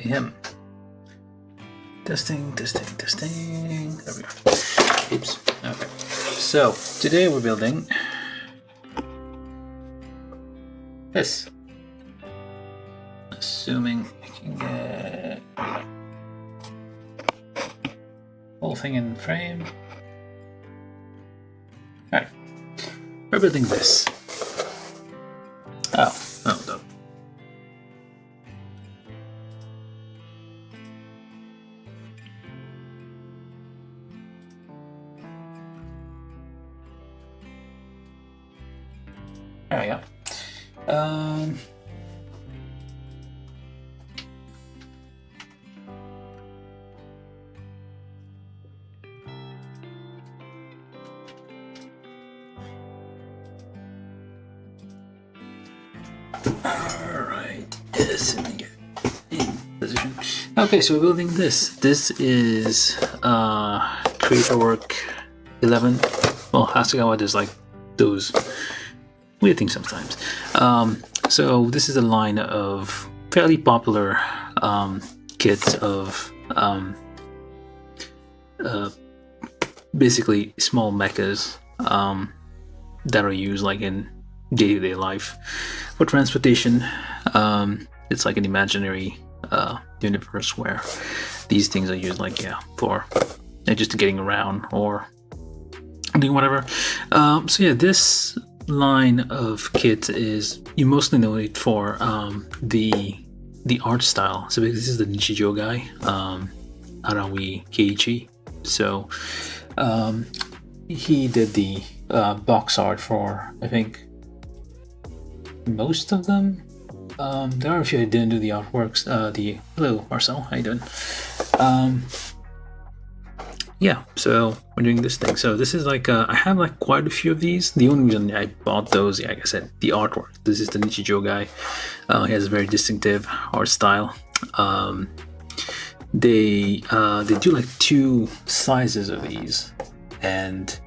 him. Testing. There we go. Oops. Okay. So today we're building this. Assuming I can get whole thing in frame. Alright. We're building this. Oh, no. There we go. Alright, this and get in position. Okay, so we're building this. This is Creator Work 11. Well, Hasegawa does like those weird things sometimes. So this is a line of fairly popular kits of basically small mechas that are used like in day-to-day life for transportation. It's like an imaginary universe where these things are used like for just getting around or doing whatever. So yeah, this line of kits is, you mostly know it for the art style. So this is the Nichijou guy, Arawi Keiichi. So he did the box art for, I think, most of them. There are a few I didn't do the artworks. Hello Marcel, how you doing? Yeah, so we're doing this thing. So this is like I have like quite a few of these. The only reason I bought those, like I said, the artwork. This is the Nichijou guy. He has a very distinctive art style. They do like two sizes of these, and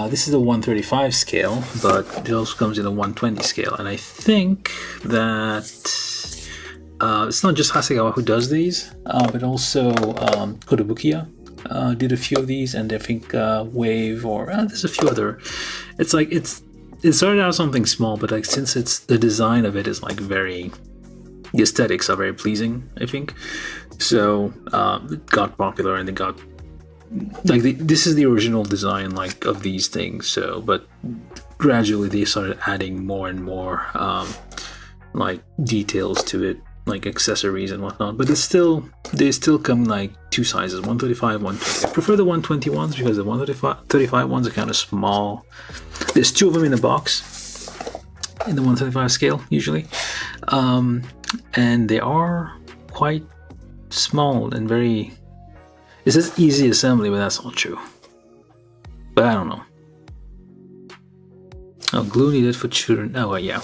this is a 135 scale, but it also comes in a 120 scale. And I think that it's not just Hasegawa who does these, but also Kotobukiya did a few of these, and I think Wave, or there's a few other. It's like it started out something small, but like since it's the design of it is like the aesthetics are very pleasing, I think. So it got popular, and they got like this is the original design like of these things. So, but gradually they started adding more and more like details to it, like accessories and whatnot. But they still come like two sizes, 135, 120. I prefer the 120 ones because the 135 ones are kind of small. There's two of them in the box in the 135 scale usually, and they are quite small and very. It says easy assembly, but that's not true. But I don't know. Oh, glue needed for children. Oh, yeah.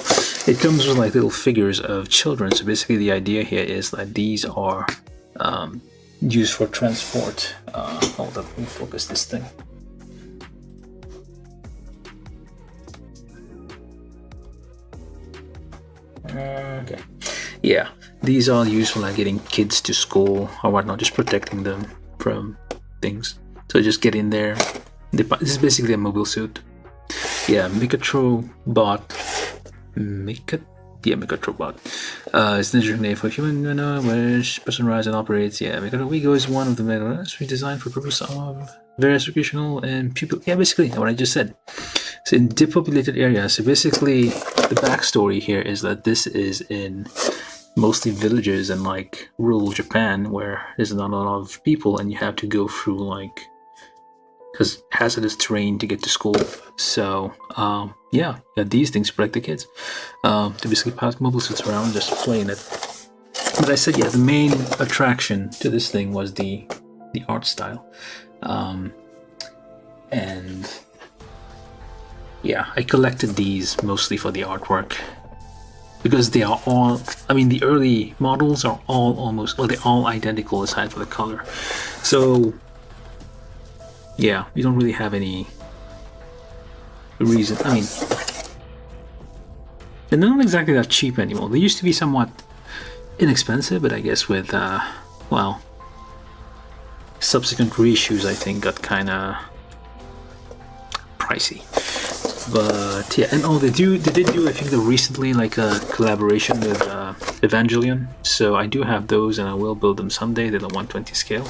It comes with like little figures of children. So basically the idea here is that these are used for transport. Hold up, let me focus this thing. Okay. Yeah, these are used for like getting kids to school or whatnot, just protecting them from things. So just get in there. This is basically a mobile suit. Yeah, MechatroBot. MechatroBot. It's the generic name for human which personalizes and operates. Yeah, MechatroWeGo is one of the methods we designed for purpose of various recreational and pupil. Yeah, basically what I just said. So in depopulated areas. So basically the backstory here is that this is in mostly villages and like rural Japan where there's not a lot of people, and you have to go through like hazardous terrain to get to school. So yeah, these things protect the kids. To basically pass mobile suits around, just playing it. But I said, yeah, the main attraction to this thing was the art style, and yeah, I collected these mostly for the artwork. Because they are all, I mean, the early models are all almost, well, they're all identical aside for the color. So, yeah, you don't really have any reason. I mean, they're not exactly that cheap anymore. They used to be somewhat inexpensive, but I guess with well, subsequent reissues, I think got kind of pricey. But yeah, and oh, they did do I think recently like a collaboration with Evangelion, so I do have those and I will build them someday. They're the 120 scale,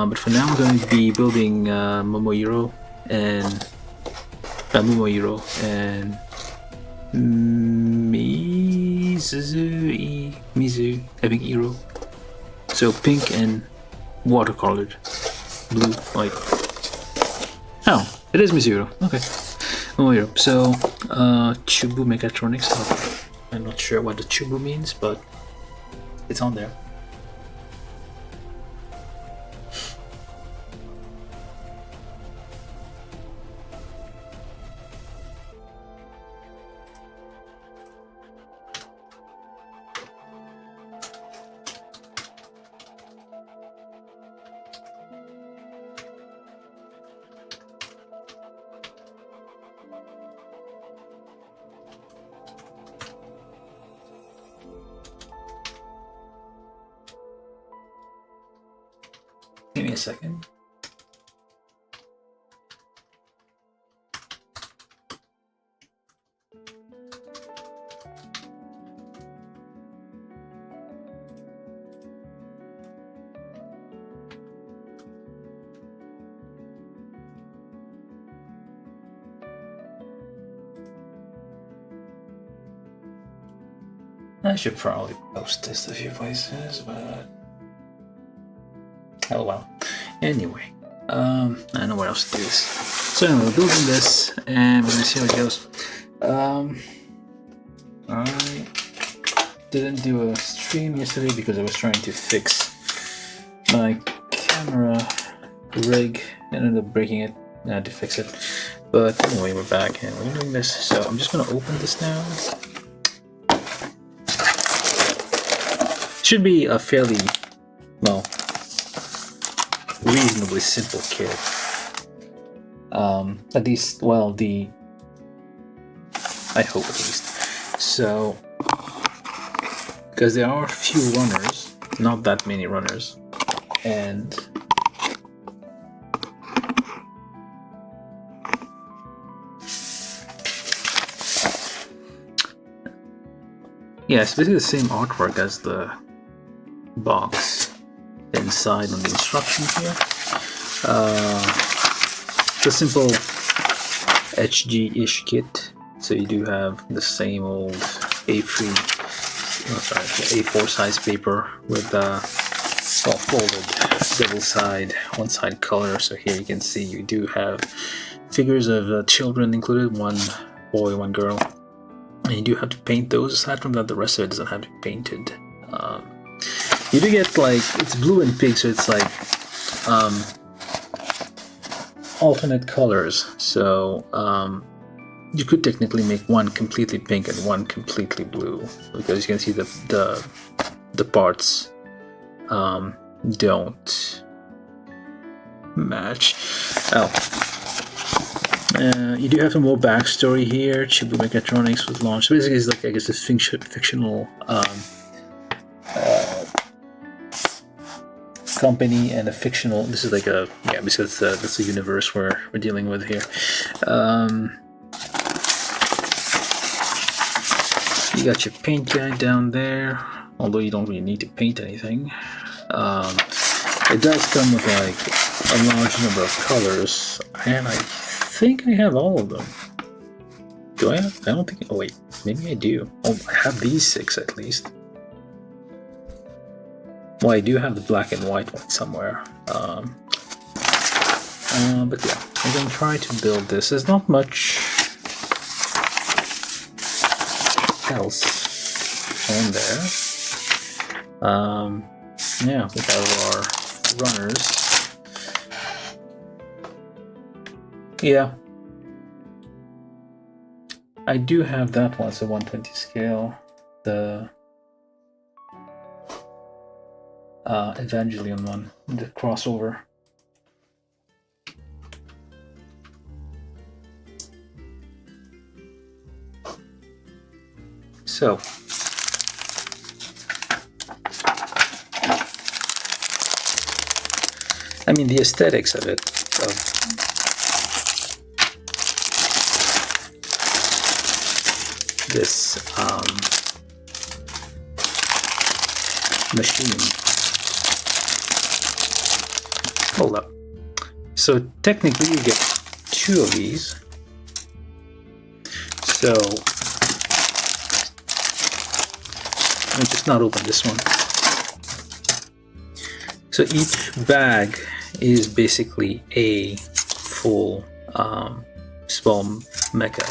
but for now I'm going to be building Momohiro and Mizu, I think Iro. So pink and watercolored blue, like, oh, it is Mizuro, okay. Momohiro. So Chubu Mechatronics, I'm not sure what the Chubu means, but it's on there. Give me a second. I should probably post this a few places, but oh well. Anyway, I don't know what else to do this. So anyway, we're building this, and we're gonna see how it goes. I didn't do a stream yesterday because I was trying to fix my camera rig. I ended up breaking it. I had to fix it. But anyway, we're back and we're doing this. So I'm just gonna open this now. Should be a fairly, well, reasonably simple kit. At least, well, I hope at least. So, because there are a few runners, not that many runners, and yeah, it's basically the same artwork as the box inside on the instructions here. It's a simple HG-ish kit, so you do have the same old A4 size paper with folded double side, one side color. So here you can see you do have figures of children included, one boy, one girl, and you do have to paint those. Aside from that, the rest of it doesn't have to be painted. You do get, like, it's blue and pink, so it's like alternate colors. So you could technically make one completely pink and one completely blue, because you can see the parts don't match. You do have some more backstory here. Chubu Mechatronics was launched. Basically, it's like, I guess, a fictional company and a fictional. This is like a because that's the universe we're dealing with here. You got your paint guide down there, although you don't really need to paint anything. It does come with like a large number of colors, and I think I have all of them. Do I have? I don't think. Oh wait, maybe I do. Oh, I have these 6 at least. Well, I do have the black and white one somewhere. But yeah, I'm gonna try to build this. There's not much else on there. Yeah, we have our runners. Yeah, I do have that one. It's a 120 scale. The Evangelion one, the crossover. So I mean, the aesthetics of it, of this machine. Hold up. So technically you get 2 of these. So let me just not open this one. So each bag is basically a full small mecha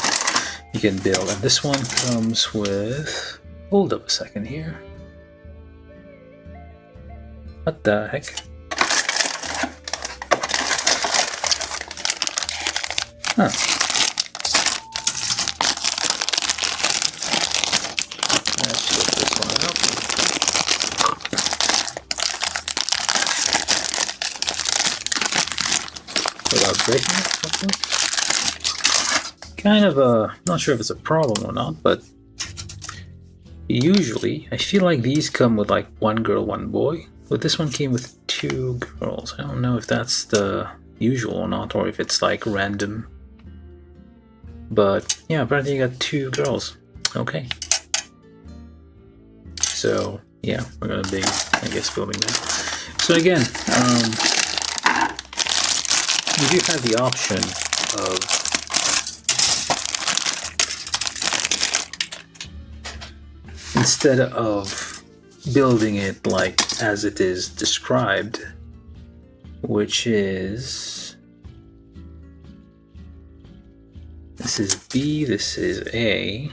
you can build, and this one comes with, hold up a second here, what the heck? Huh. Let's flip this one out. Without breaking it, hopefully. Kind of not sure if it's a problem or not, but usually I feel like these come with like 1 girl, 1 boy, but this one came with 2 girls. I don't know if that's the usual or not, or if it's like random. But yeah, apparently you got 2 girls. Okay. So yeah, we're gonna be, I guess, filming that. So again, you do have the option of instead of building it like as it is described, which is, this is B, this is A,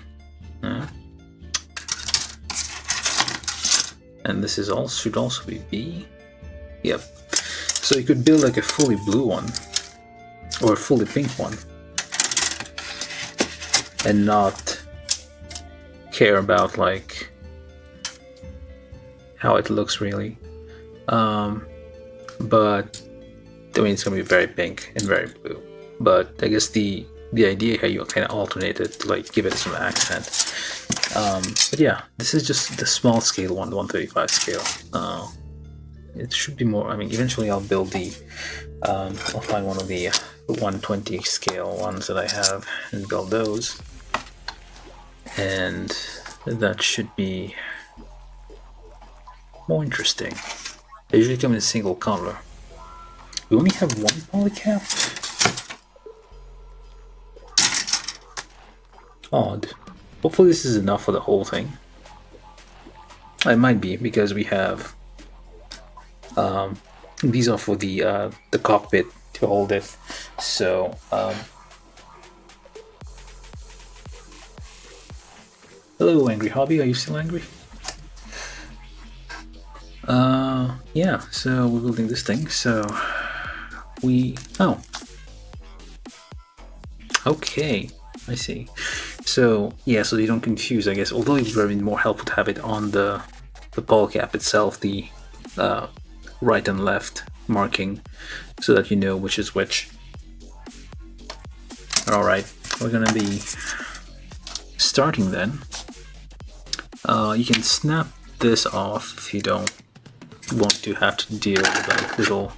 and this is also, should also be B. Yep. So you could build like a fully blue one or a fully pink one and not care about like how it looks really. But I mean, it's gonna be very pink and very blue. But I guess the idea here, you kind of alternate it to like give it some accent. But yeah, this is just the small scale one, the 135 scale. It should be more. I mean, eventually I'll build the. I'll find one of the 120 scale ones that I have and build those, and that should be more interesting. They usually come in a single color. We only have 1 polycap. Odd. Hopefully this is enough for the whole thing. It might be, because we have these are for the cockpit to hold it. So hello, Angry Hobby. Are you still angry? Yeah. So we're building this thing. So okay. I see. So yeah, so you don't confuse, I guess. Although it would have been more helpful to have it on the ball cap itself, the right and left marking, so that you know which is which. All right, we're gonna be starting then. You can snap this off if you don't want to have to deal with like little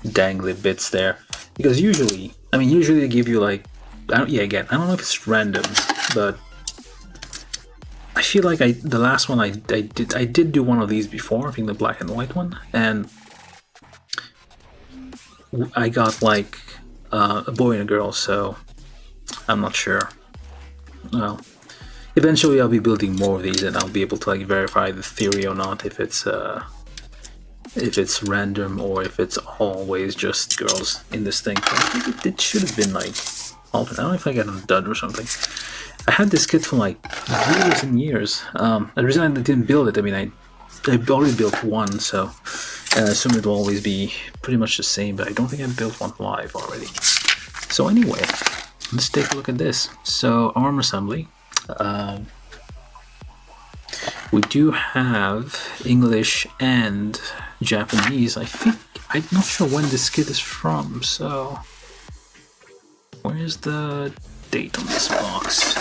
dangly bits there, because usually they give you like, again, I don't know if it's random, but I feel like the last one I did do one of these before, I think the black and white one, and I got like a boy and a girl, so I'm not sure. Well, eventually I'll be building more of these, and I'll be able to like verify the theory or not, if it's random or if it's always just girls in this thing. I think it should have been like alternate. I don't know if I got a dud or something. I had this kit for like years and years. The reason I didn't build it, I mean, I already built one, so I assume it will always be pretty much the same, but I don't think I built one live already. So anyway, let's take a look at this. So arm assembly. We do have English and Japanese. I think, I'm not sure when this kit is from, so where's the date on this box?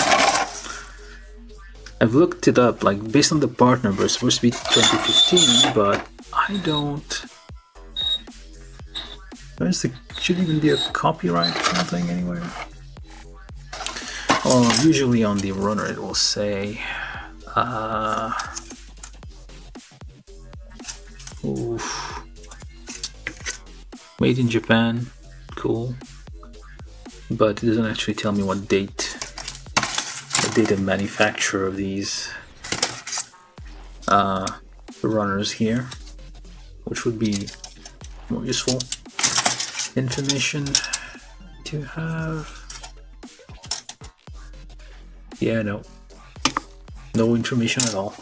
I've looked it up, like based on the part number, it's supposed to be 2015, but I don't Should even be a copyright or something anywhere. Or usually on the runner it will say made in Japan, cool, but it doesn't actually tell me what date of manufacture of these runners here, which would be more useful information to have. Yeah, no information at all.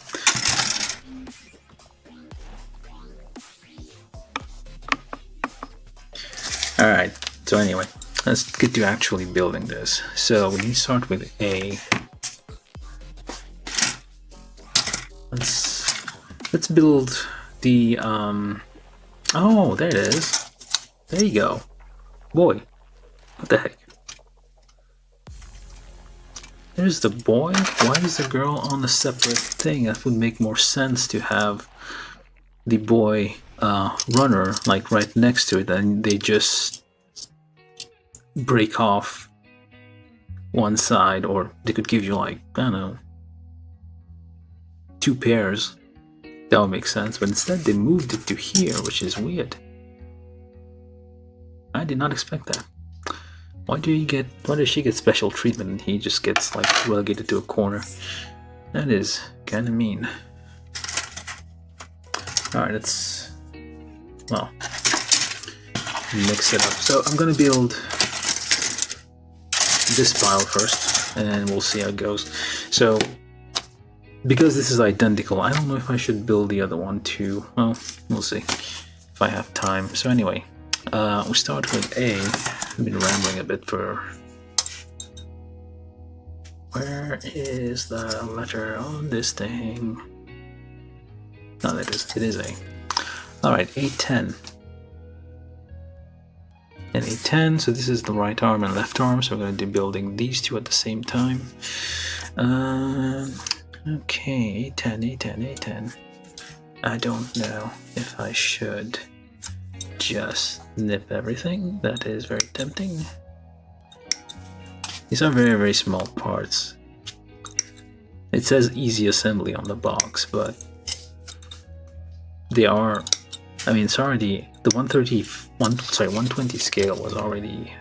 Alright, so anyway, let's get to actually building this. So we need to start with A. Let's build the oh, there it is. There you go. Boy, what the heck? There's the boy. Why is the girl on a separate thing? That would make more sense to have the boy runner like right next to it, and they just break off one side, or they could give you like, I don't know, 2 pairs. That would make sense, but instead they moved it to here, which is weird. I did not expect that. Why does she get special treatment and he just gets like relegated to a corner? That is kind of mean. Alright, let's, well, mix it up. So I'm gonna build this pile first and we'll see how it goes. So because this is identical, I don't know if I should build the other one too. Well, we'll see if I have time. So anyway, we start with A. I've been rambling a bit for... Where is the letter on this thing? No, it is A. Alright, A10. And A10, so this is the right arm and left arm, so we're going to be building these two at the same time. Okay, A10. I don't know if I should just nip everything. That is very tempting. These are very, very small parts. It says easy assembly on the box, but they are, I mean, it's already, the 120 scale was already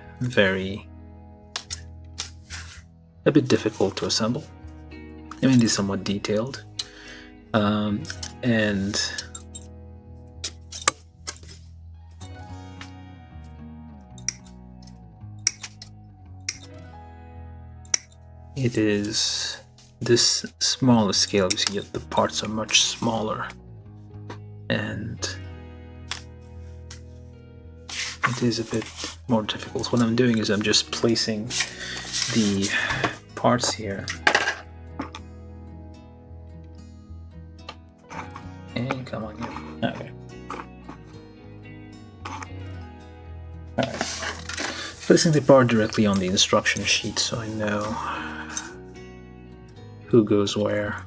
a bit difficult to assemble. I mean, it's somewhat detailed. And it is this smaller scale, you see the parts are much smaller, and it is a bit more difficult. So what I'm doing is I'm just placing the parts here. And come on here. Okay. Alright. Placing the part directly on the instruction sheet so I know who goes where.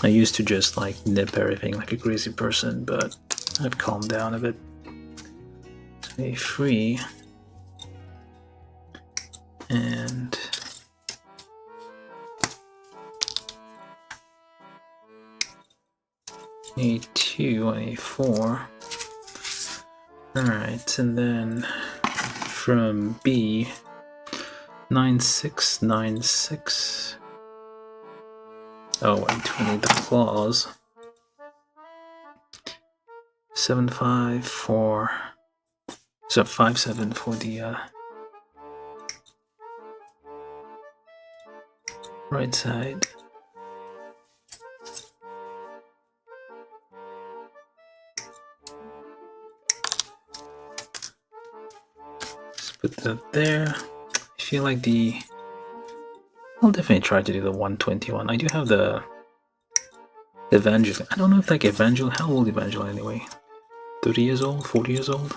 I used to just like nip everything like a crazy person, but I've calmed down a bit. Stay free. And A2 and A4. Alright, and then from B, 9696. Oh, wait, we need the claws. 754. So 57 for the right side. Just put that there. I feel like I'll definitely try to do the 121. I do have the Evangel. I don't know if like Evangel. How old Evangel anyway? 30 years old? 40 years old?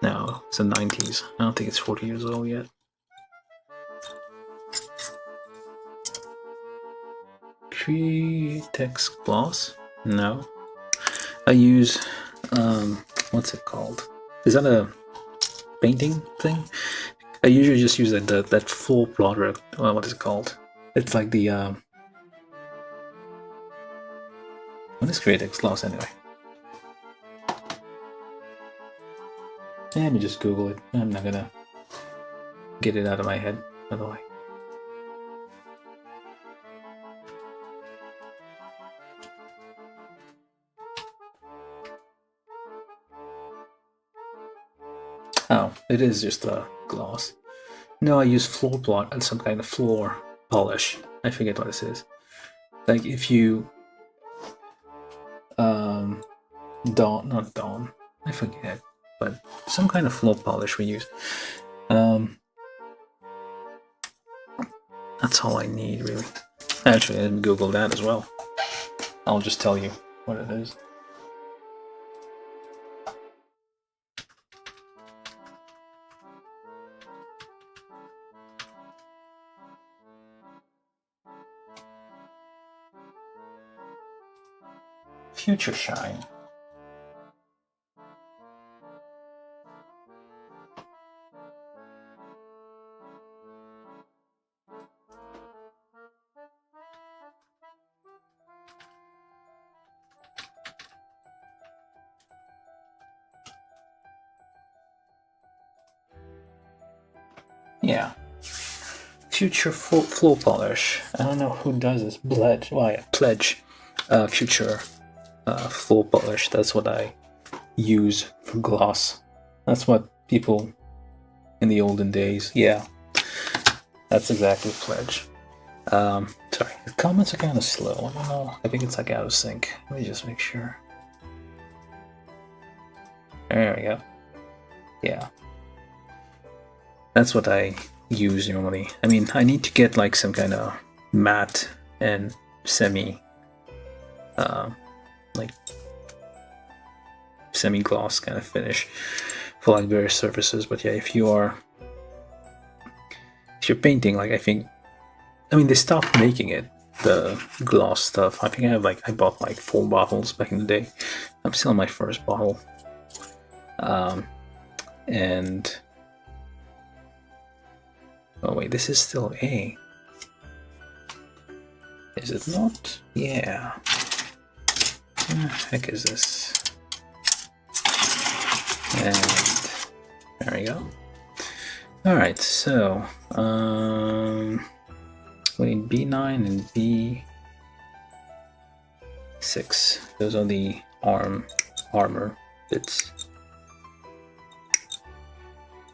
No, it's the 90s. I don't think it's 40 years old yet. Tree text gloss? No. I use what's it called? Is that a painting thing? I usually just use that floor plotter. What is it called? It's like the what is Createx Gloss anyway? Let me just Google it. I'm not gonna get it out of my head, by the way. Oh, it is just a gloss. No, I use floor plot and some kind of floor polish. I forget what this is. Like if you not Dawn, I forget, but some kind of floor polish we use. That's all I need, really. Actually, I didn't Google that as well. I'll just tell you what it is. Future Shine. Yeah. Future floor polish. I don't know who does this. Pledge. Well, yeah, Pledge. Future floor polish. That's what I use for gloss. That's what people in the olden days. Yeah. That's exactly Pledge. Sorry, the comments are kind of slow. I don't know. I think it's like out of sync. Let me just make sure. There we go. Yeah. That's what I use normally. I mean, I need to get like some kind of matte and semi gloss kind of finish for like various surfaces. But yeah, if you're painting, like I mean they stopped making it, the gloss stuff. I think I bought like 4 bottles back in the day. I'm still on my first bottle. And oh wait, this is still A. Is it not? Yeah. What the heck is this? And there we go. Alright, so we need B9 and B6. Those are the armor bits.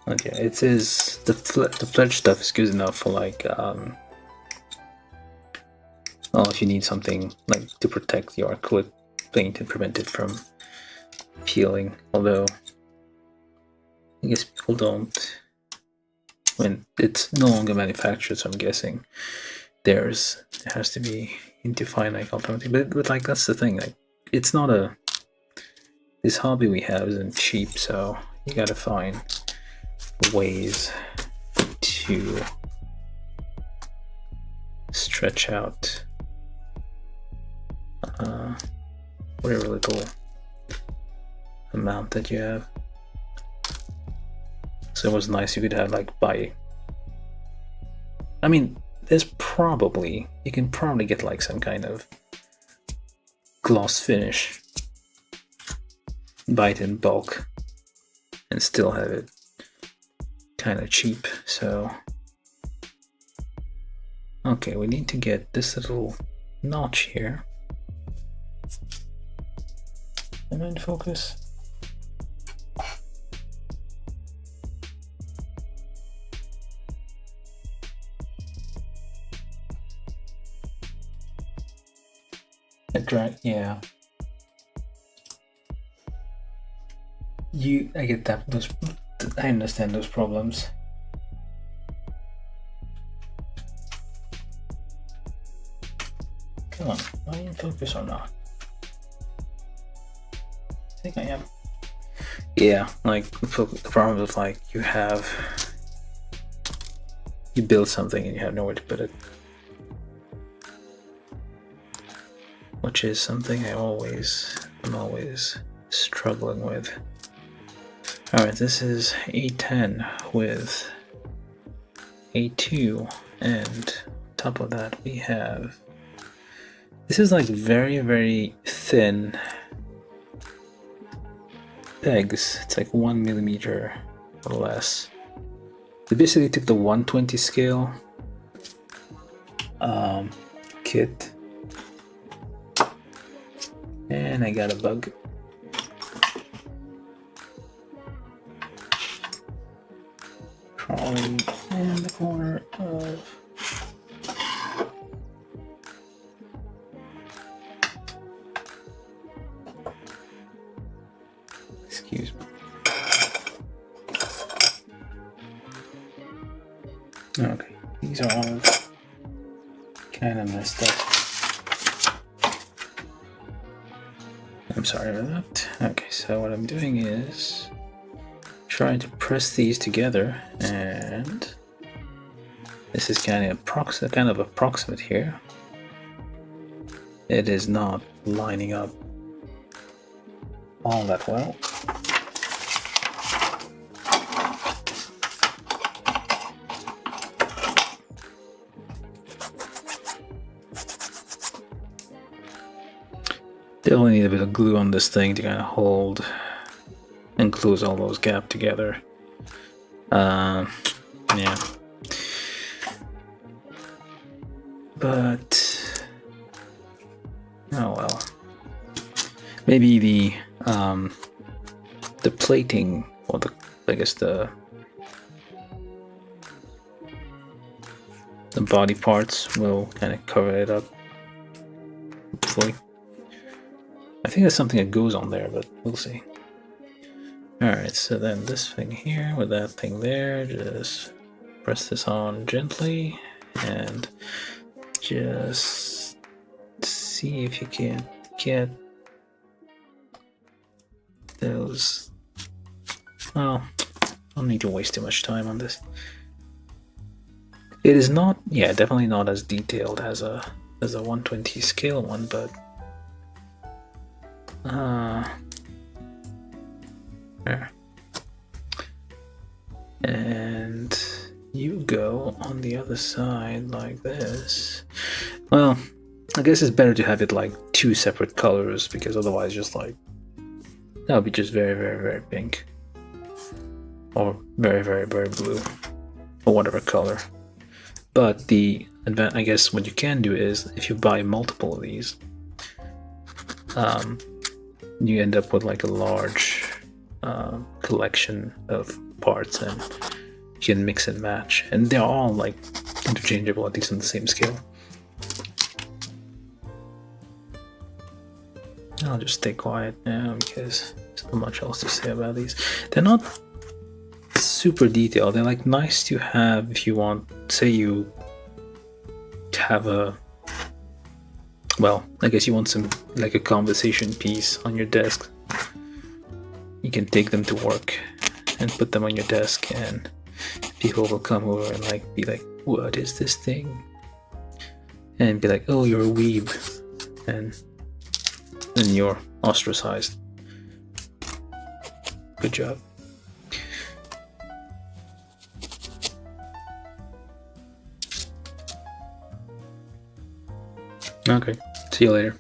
Okay, it is the Pledge stuff is good enough for like well, if you need something like to protect your acrylic paint and prevent it from peeling. Although I guess people don't, when it's no longer manufactured, so I'm guessing there has to be indefinite alternative. But like that's the thing, like it's not this hobby we have isn't cheap, so you gotta find ways to stretch out whatever little amount that you have. So it was nice if you could have like I mean, you can probably get like some kind of gloss finish, buy it in bulk, and still have it kind of cheap. So okay, we need to get this little notch here. Am I in focus? Yeah. I get that. I understand those problems. Come on, am I in focus or not? I think I am. Yeah, like the problem is like you build something and you have nowhere to put it, which is something I'm always struggling with. Alright, this is A10 with A2, and on top of that we have, this is like very, very thin pegs. It's like 1 millimeter or less. They basically took the 120 scale kit, and I got a bug. Crawling in the corner of excuse me. Okay, these are all kind of messed up. I'm sorry about that. Okay, so what I'm doing is trying to press these together, and this is kind of approximate here. It is not lining up all that well. Definitely need a bit of glue on this thing to kind of hold and close all those gaps together. Yeah. But oh well. Maybe the plating, or the body parts will kind of cover it up. Hopefully. I think there's something that goes on there, but we'll see. Alright, so then this thing here with that thing there, just press this on gently and just see if you can get those. Well, I don't need to waste too much time on this. It is not, yeah, definitely not as detailed as a 120 scale one, but yeah. And you go on the other side like this. Well, I guess it's better to have it like two separate colors, because otherwise just like that would be just very, very, very pink, or very, very, very blue, or whatever color. But I guess what you can do is, if you buy multiple of these, you end up with like a large collection of parts, and you can mix and match, and they're all like interchangeable, at least on the same scale. I'll just stay quiet now because there's not much else to say about these. They're not super detailed. They're like nice to have if you want, say you have a, well, I guess you want some, like a conversation piece on your desk. You can take them to work and put them on your desk, and people will come over and like be like, what is this thing? And be like, oh, you're a weeb. And then you're ostracized. Good job. Okay, see you later.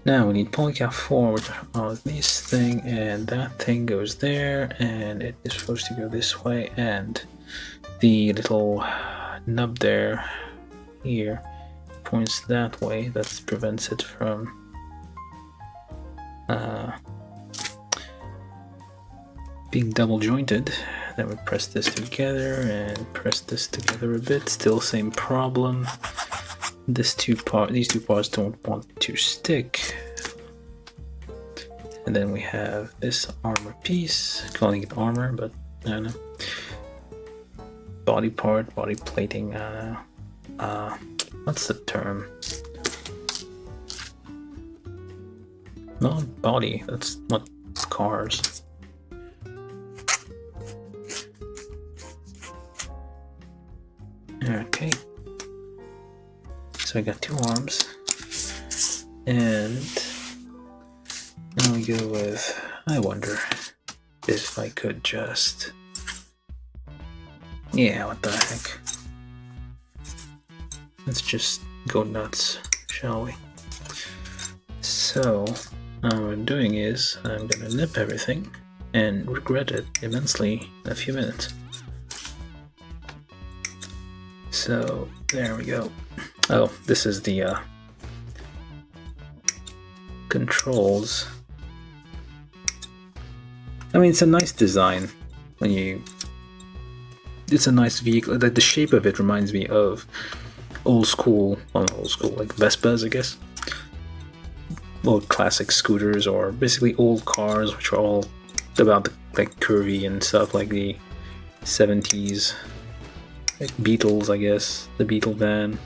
Now we need polycap 4, which is this thing, and that thing goes there, and it is supposed to go this way, and the little nub there, here, points that way. That prevents it from being double jointed. Then we press this together and press this together a bit. Still same problem. These two parts don't want to stick. And then we have this armor piece, calling it armor, but I don't know. Body part, body plating, I don't know. What's the term? Not body, that's what cars. Okay. So I got two arms, and now we go with I wonder if I could just... Yeah, what the heck. Let's just go nuts, shall we? So, what I'm doing is, I'm gonna nip everything and regret it immensely in a few minutes. So, there we go. Oh, this is the controls. I mean, it's a nice design when you... It's a nice vehicle. Like, the shape of it reminds me of old school, well, not old school, like Vespas, I guess. Old classic scooters, or basically old cars, which are all about the, like, curvy and stuff, like the 70s, like Beetles, I guess. The Beetle van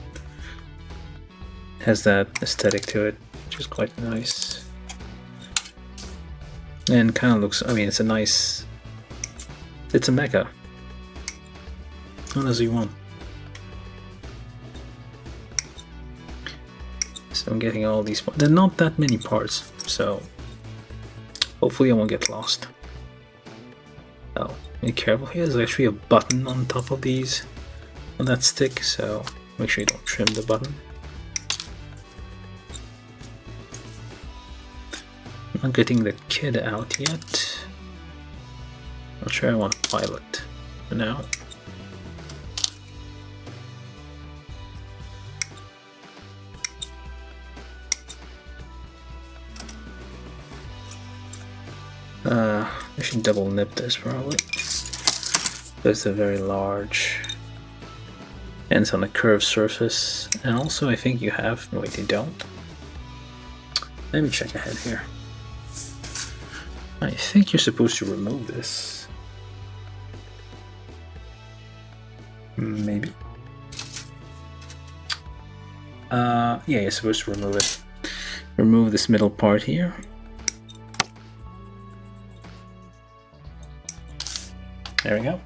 has that aesthetic to it, which is quite nice. And kind of looks, I mean, it's a nice, it's a mecha. What does he want? So I'm getting all these parts. There are not that many parts, so hopefully I won't get lost. Oh, be careful here. There's actually a button on top of these, on that stick, so make sure you don't trim the button. I'm not getting the kid out yet. Not sure I want to pilot for now. I should double nip this probably. It's a very large, and it's on a curved surface. And also I think you have, no wait, you don't. Let me check ahead here. I think you're supposed to remove this. Maybe. Yeah, you're supposed to remove it. Remove this middle part here. There we go.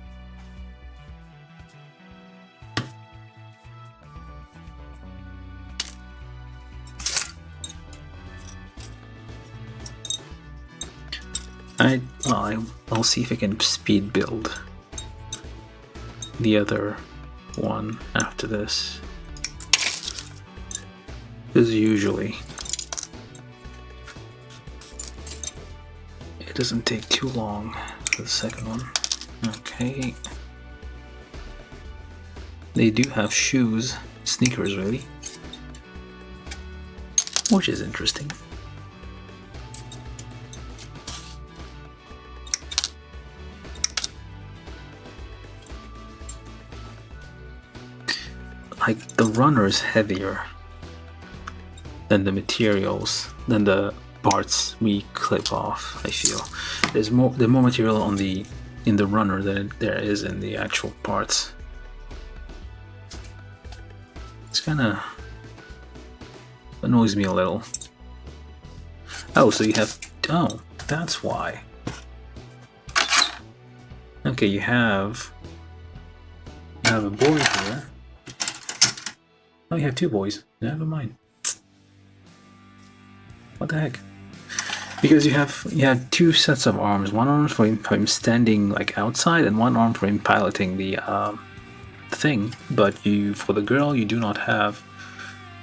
I'll see if I can speed build the other one after this. Because usually it doesn't take too long for the second one. Okay. They do have shoes, sneakers really, which is interesting. Like, the runner is heavier than the materials, than the parts we clip off, I feel. There's more material on the in the runner than there is in the actual parts. It's kinda annoys me a little. Oh, so you have, oh, that's why. Okay, you have a boy here. Oh, you have two boys. Never mind. What the heck? Because you have two sets of arms. One arm for him standing like outside, and one arm for him piloting the thing. But for the girl, you do not have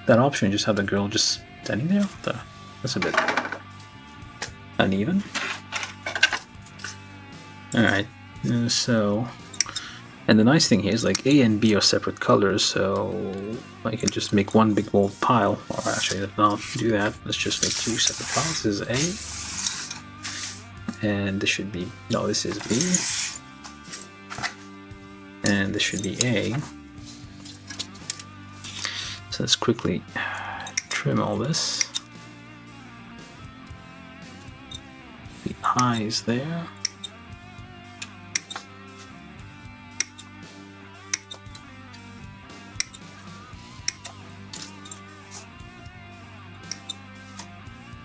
that option. You just have the girl just standing there. That's a bit uneven. All right. So. And the nice thing here is, like, A and B are separate colors, so I can just make one big bold pile. Or actually, let's not do that. Let's just make two separate piles. This is A, and this should be, no, this is B, and this should be A. So let's quickly trim all this. The eyes there.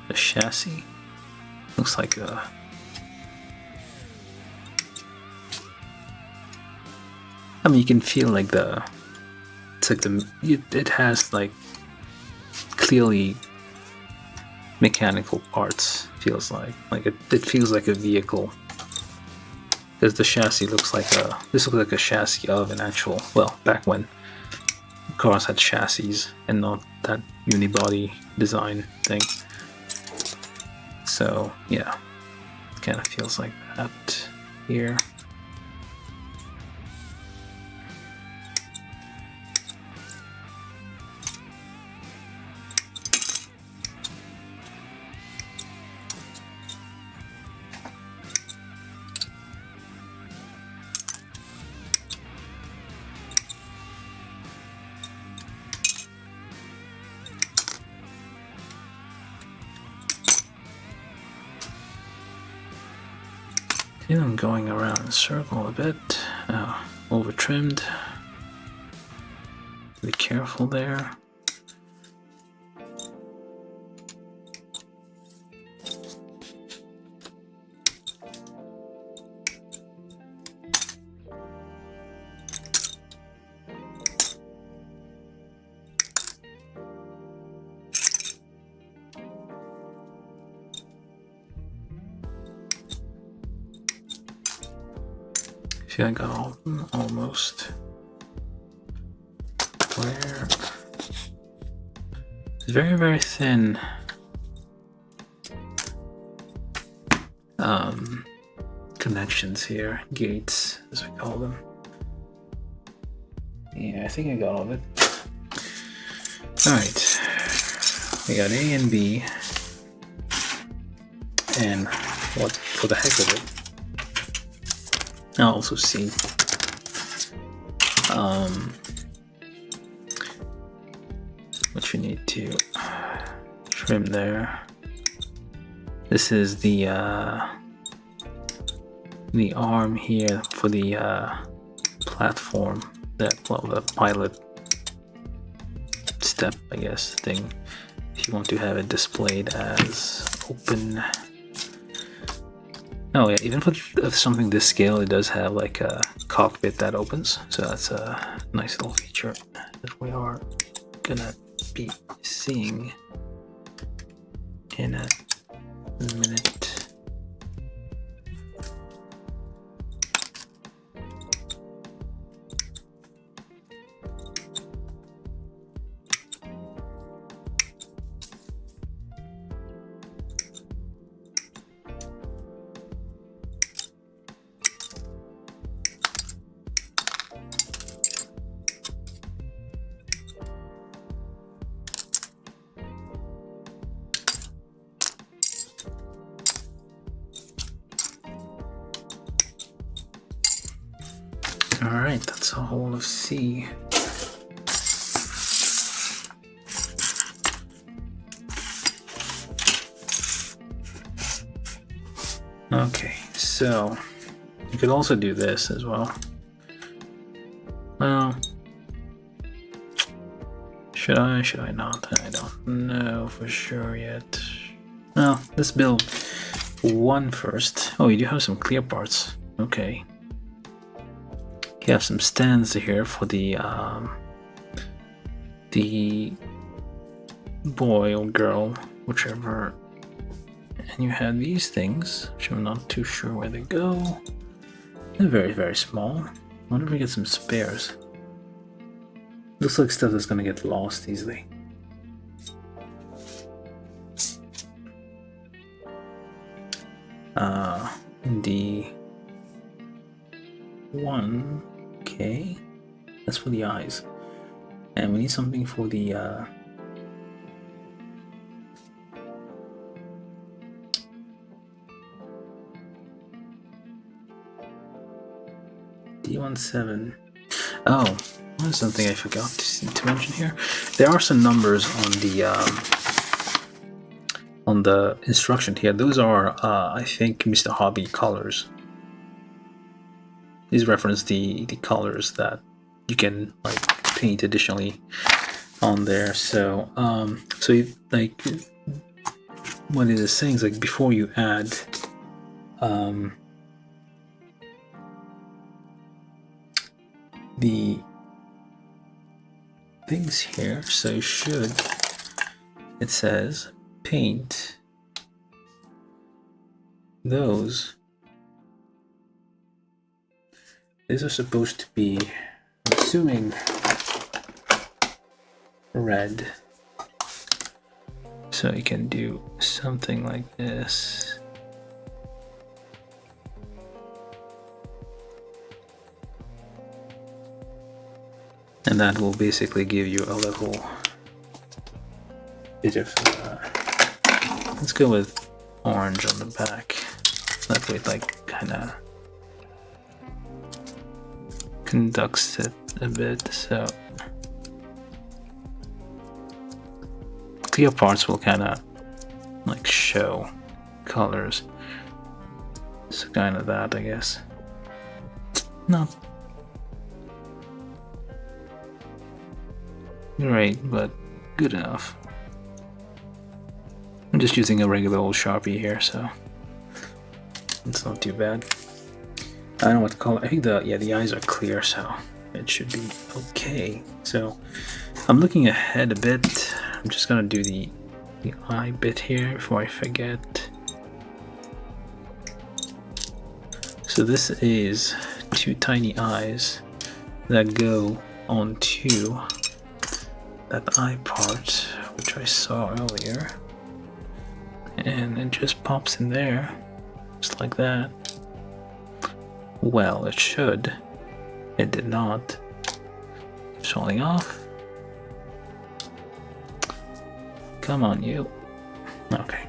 The chassis looks like a, I mean, you can feel like it's like it has like clearly mechanical parts. Feels like it feels like a vehicle, because the chassis looks like this looks like a chassis of an actual, well, back when cars had chassis and not that unibody design thing. So yeah, it kind of feels like that here. And I'm going around in a circle a bit. Over trimmed. Be careful there. I feel like I got all of them almost. Where? It's very, very thin. Connections here, gates as we call them. Yeah, I think I got all of it. Alright, we got A and B, and what for the heck of it, I'll also C. What you need to trim there. This is the arm here for the platform, that, well, the pilot step, I guess, thing. If you want to have it displayed as open. Oh yeah, even for something this scale, it does have like a cockpit that opens, so that's a nice little feature that we are gonna be seeing in a minute. Alright, that's a whole of C. Okay, so you could also do this as well. Well, should I not? I don't know for sure yet. Well, let's build one first. Oh, you do have some clear parts. Okay. You have some stands here for the boy or girl, whichever. And you have these things, which I'm not too sure where they go. They're very, very small. I wonder if we get some spares. Looks like stuff that's gonna get lost easily. D1, okay, that's for the eyes, and we need something for the D17. Oh, there's something I forgot to mention here. There are some numbers on the instruction here. Those are, I think, Mr. Hobby colors. These reference the colors that you can like paint additionally on there. So, like what it is saying is like before you add the things here, so you should, it says paint those. These are supposed to be, I'm assuming, red. So you can do something like this. And that will basically give you a little bit of, let's go with orange on the back. That way it like kinda conducts it a bit, so clear parts will kinda like show colors. So kind of that, I guess. Not great, but good enough. I'm just using a regular old Sharpie here, so it's not too bad. I don't know what color. I think the eyes are clear, so it should be okay. So I'm looking ahead a bit. I'm just gonna do the eye bit here before I forget. So this is two tiny eyes that go onto that eye part, which I saw earlier, and it just pops in there, just like that. Well, it should. It did not. It's falling off. Come on, you. Okay.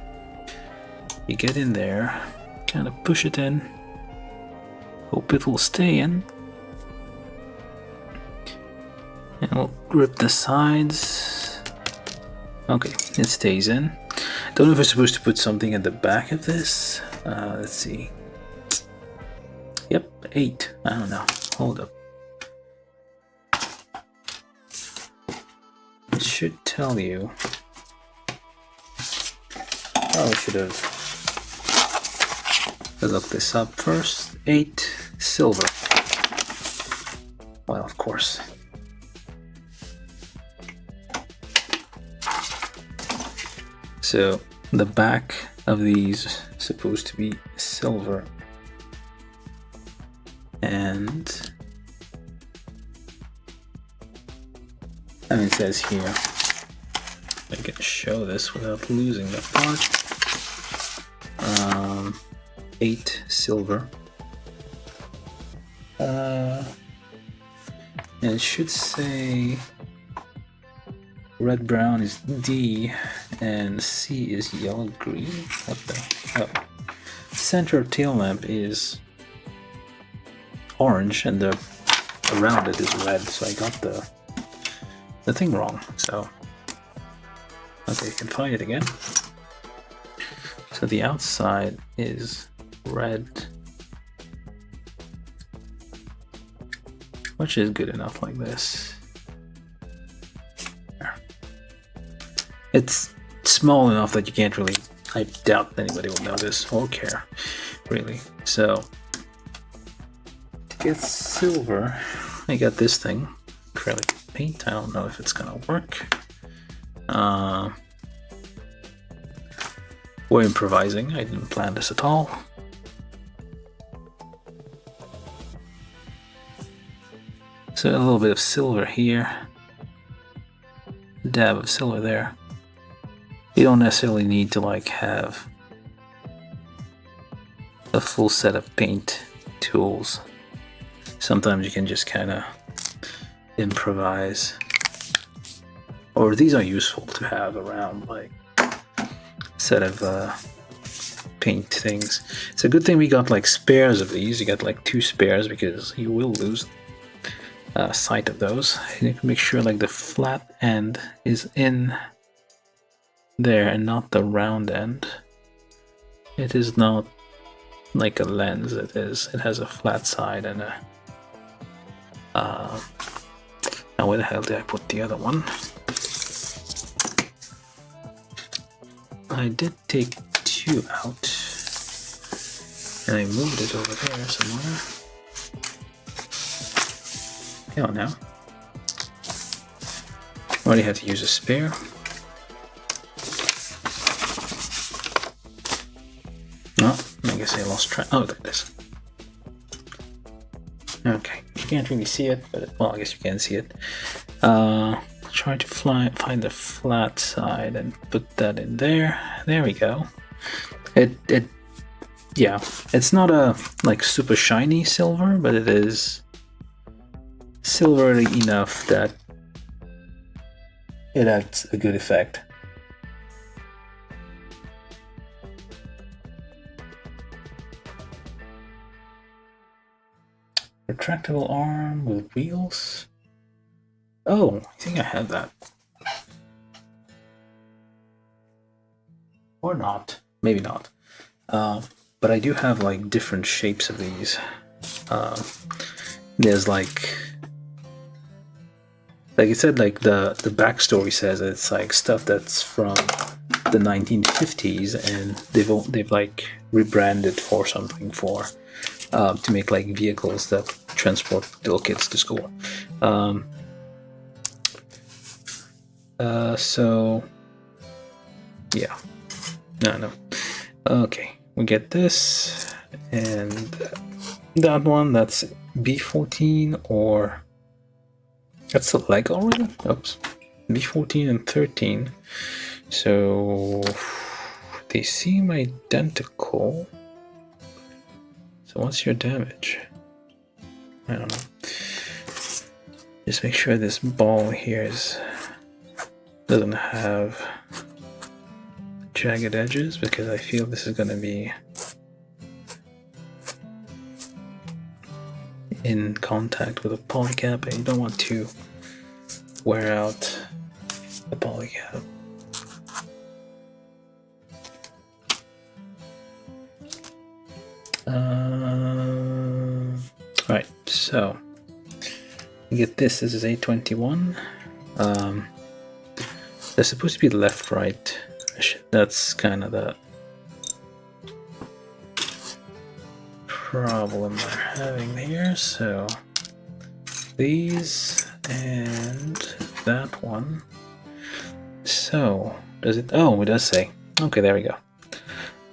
You get in there, kind of push it in. Hope it will stay in. And we'll grip the sides. Okay, it stays in. Don't know if we're supposed to put something at the back of this. Let's see. Yep, 8. I don't know. Hold up. It should tell you. Oh, I should have looked this up first. 8 silver. Well, of course. So the back of these is supposed to be silver. And I mean, it says here, I can show this without losing the part. 8 silver. And it should say red brown is D and C is yellow green. What the? Oh. Center tail lamp is orange and the around it is red, so I got the thing wrong. So okay, you can find it again. So the outside is red, which is good enough like this. It's small enough that you can't really, I doubt anybody will notice or care, really. So to get silver, I got this thing, acrylic paint. I don't know if it's gonna work. We're improvising. I didn't plan this at all. So a little bit of silver here, dab of silver there. You don't necessarily need to like have a full set of paint tools. Sometimes you can just kind of improvise. Or these are useful to have around, like set of paint things. It's a good thing we got like spares of these. You got like 2 spares because you will lose sight of those. You can make sure like the flat end is in there and not the round end. It is not like a lens. It has a flat side and a now where the hell did I put the other one? I did take 2 out and I moved it over there somewhere. Oh, now already had to use a spare. lost track. Oh, look at this. Okay, you can't really see it, but well, I guess you can see it. Try to find the flat side and put that in there. There we go. Yeah, it's not a like super shiny silver, but it is silvery enough that it adds a good effect. Retractable arm with wheels. Oh, I think I had that. Or not. Maybe not. But I do have like different shapes of these. There's like it said, like the backstory says it's like stuff that's from the 1950s, and they've like rebranded for something to make like vehicles that transport little kids to school. So yeah, no. Okay, we get this and that one. That's B14, or that's the leg already. Oops, B14 and 13. So they seem identical. So what's your damage? I don't know. Just make sure this ball here doesn't have jagged edges, because I feel this is going to be in contact with a polycap, and you don't want to wear out the polycap. Right, so you get this. This is A21. They're supposed to be left, right. That's kind of the problem we're having here. So these and that one. So does it? Oh, it does say. Okay, there we go.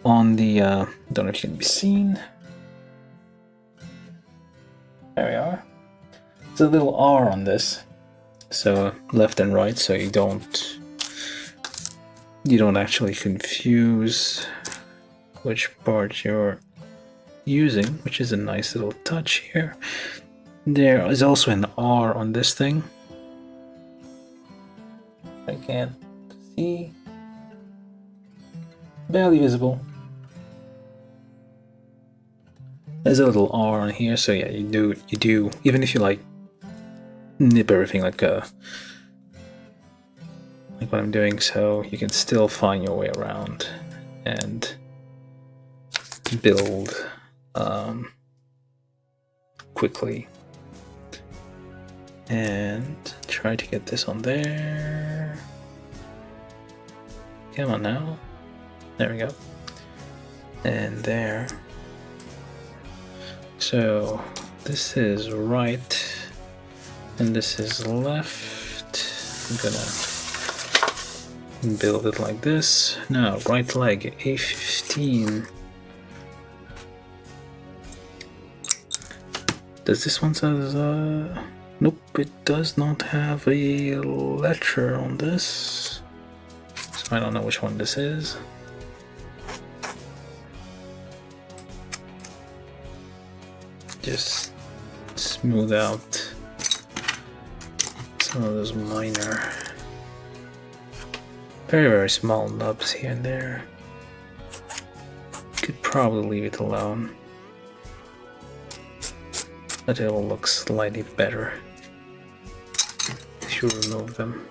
On the don't know if you can be seen. There we are. There's a little R on this, so left and right, so you don't actually confuse which part you're using, which is a nice little touch here. There is also an R on this thing. I can't see. Barely visible. There's a little R on here, so yeah, you do, even if you like nip everything like what I'm doing, so you can still find your way around and build quickly. And try to get this on there. Come on now. There we go. And there. So this is right and this is left. I'm gonna build it like this. Now, right leg, A15. Does this one says nope, it does not have a letter on this, so I don't know which one this is. Just smooth out some of those minor, very small nubs here and there. Could probably leave it alone, but it will look slightly better if you remove them.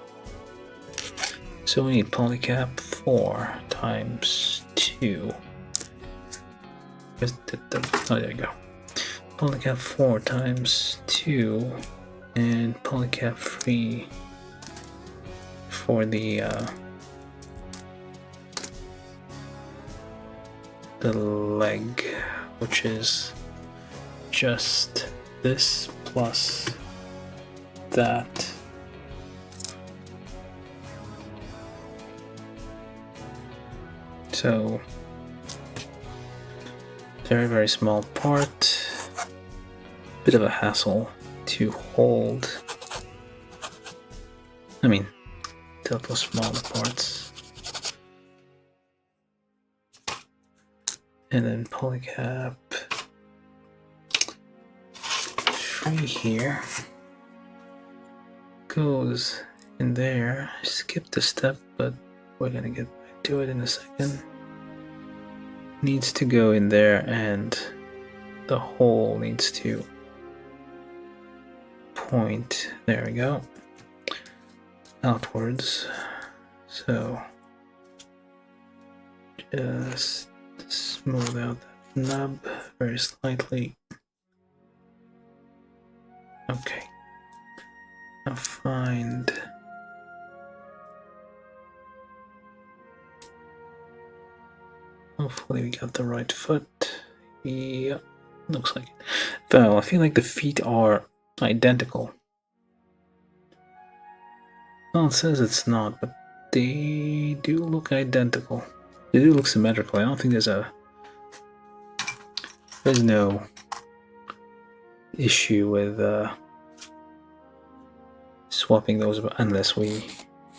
So we need polycap 4 times 2. Oh, there you go. Polycap 4 times 2 and polycap 3 for the leg, which is just this plus that. So very, very small part. Bit of a hassle to hold. I mean, those smaller parts. And then polycap 3 here goes in there. I skipped a step, but we're gonna get back to it in a second. Needs to go in there, and the hole needs to point, there we go, outwards. So just smooth out that nub very slightly. Okay, now find hopefully we got the right foot. Yeah, looks like it. Though I feel like the feet are identical. Well, it says it's not, but they do look identical. They do look symmetrical. I don't think there's no issue with swapping those unless we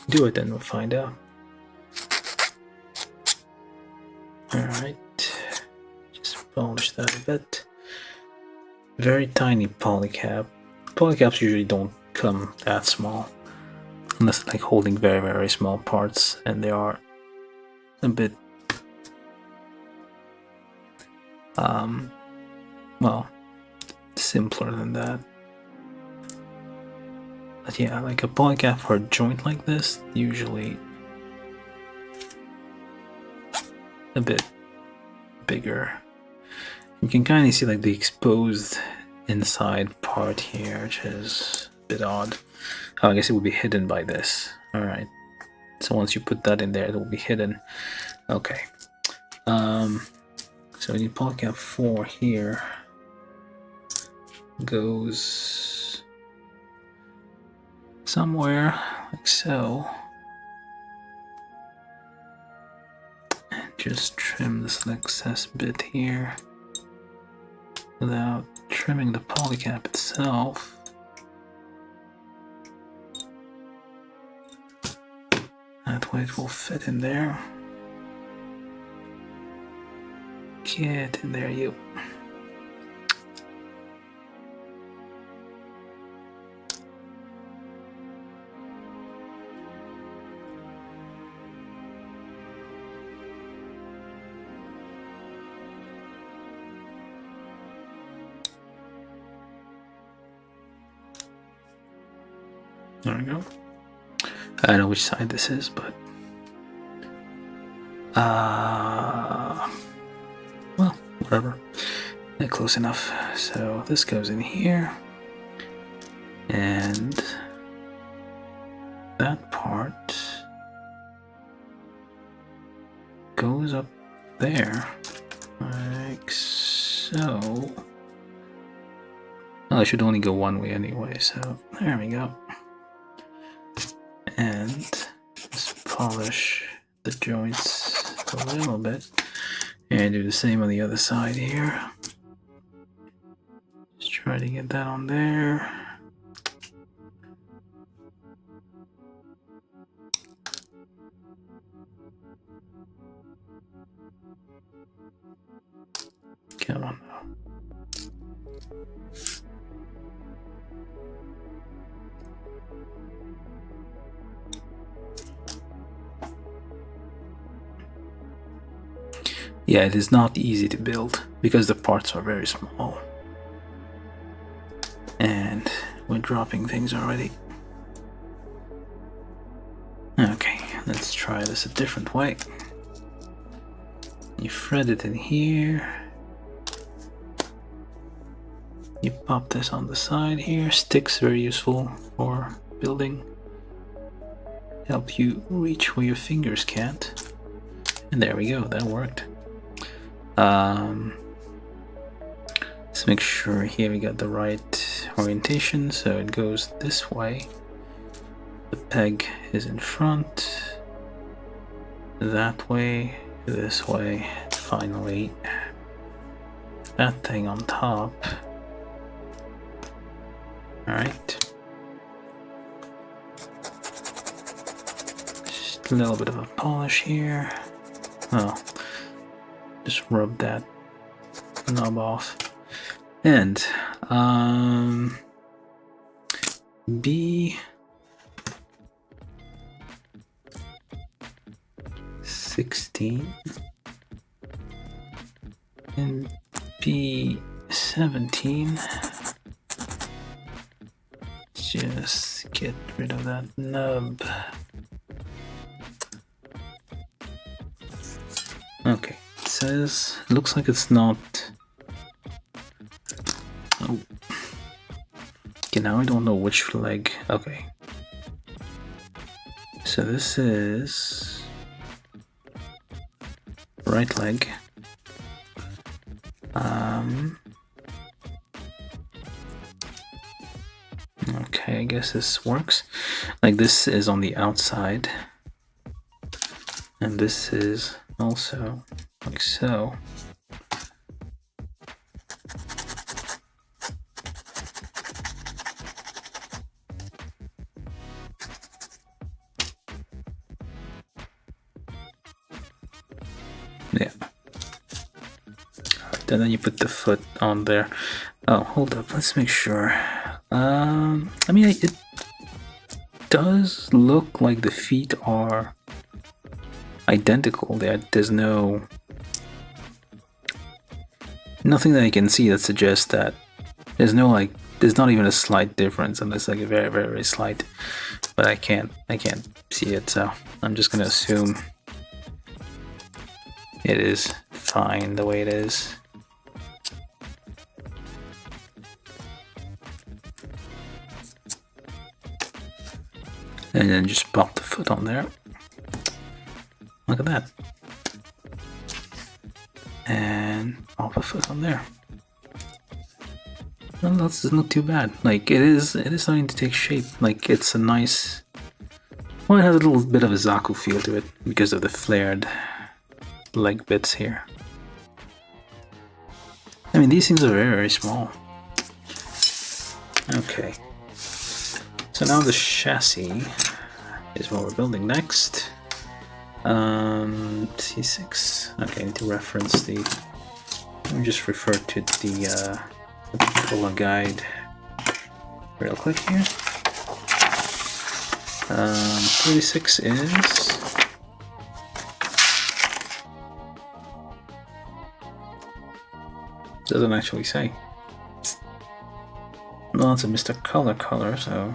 do it, then we'll find out. Alright, just polish that a bit. Very tiny polycap. Polycaps usually don't come that small, unless like holding very, very small parts, and they are a bit well, simpler than that. But yeah, like a polycap for a joint like this, usually a bit bigger. You can kind of see like the exposed inside part here, which is a bit odd. Oh, I guess it would be hidden by this. Alright. So once you put that in there, it will be hidden. Okay. So we need polycap 4 here. Goes somewhere like so. And just trim this excess bit here without trimming the polycap itself. That way it will fit in there. Get in there, you. There we go. I don't know which side this is, but well, whatever. Close enough. So this goes in here, and that part goes up there, like so. Well, I should only go one way anyway, so there we go. And just polish the joints a little bit, and do the same on the other side here. Just try to get that on there. Come on now. Yeah, it is not easy to build because the parts are very small. And we're dropping things already. Okay, let's try this a different way. You thread it in here. You pop this on the side here. Sticks, very useful for building. Help you reach where your fingers can't. And there we go, that worked. Let's make sure here we got the right orientation, so it goes this way. The peg is in front, that way, this way, finally that thing on top. Alright. Just a little bit of a polish here. Oh, just rub that knob off. And B16 and B17. Just get rid of that nub. Okay, it says, looks like it's not. Oh. Okay, now I don't know which leg. Okay. So this is right leg. Okay, I guess this works. Like this is on the outside. And this is also like so. Yeah. And then you put the foot on there. Oh, hold up. Let's make sure. I mean, it does look like the feet are identical. There's nothing that I can see that suggests that there's not even a slight difference, unless like a very, very, very slight. But I can't see it, so I'm just gonna assume it is fine the way it is. And then just pop the foot on there. Look at that. And pop the foot on there. Well, that's not too bad. Like it is starting to take shape. Like it's a nice. Well, it has a little bit of a Zaku feel to it because of the flared leg bits here. I mean, these things are very, very small. Okay. So now the chassis is what we're building next. C6. Okay, I need to reference the. Let me just refer to the color guide real quick here. 36 is. Doesn't actually say. Well, it's a Mr. Color, so.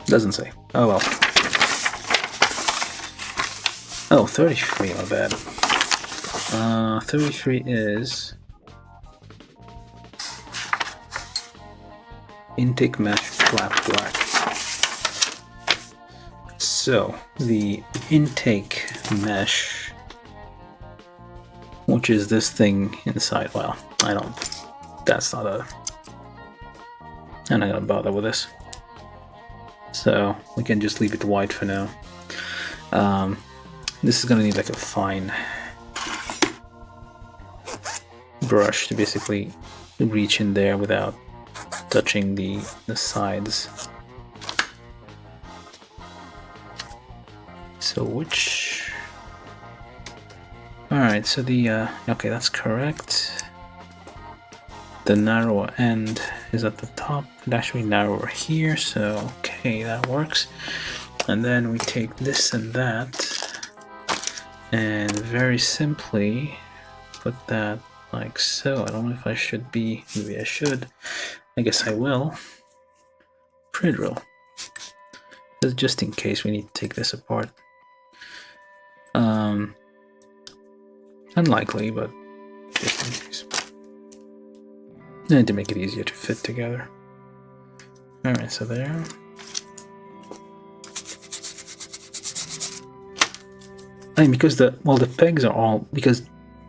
Doesn't say. Oh well. Oh, 33, my bad. 33 is intake mesh flat black. So the intake mesh, which is this thing inside, well, that's not a, I'm not gonna bother with this. So we can just leave it white for now. This is gonna need like a fine brush to basically reach in there without touching the sides. So which... Alright, so the... okay, that's correct. The narrower end is at the top, and actually narrower here, so okay, that works. And then we take this and that, and very simply put that like so. I don't know if I should be, maybe I should. I guess I will. Pre-drill. Just in case we need to take this apart. Unlikely, but just in case. And to make it easier to fit together. Alright, so there. I mean, because the pegs are all, because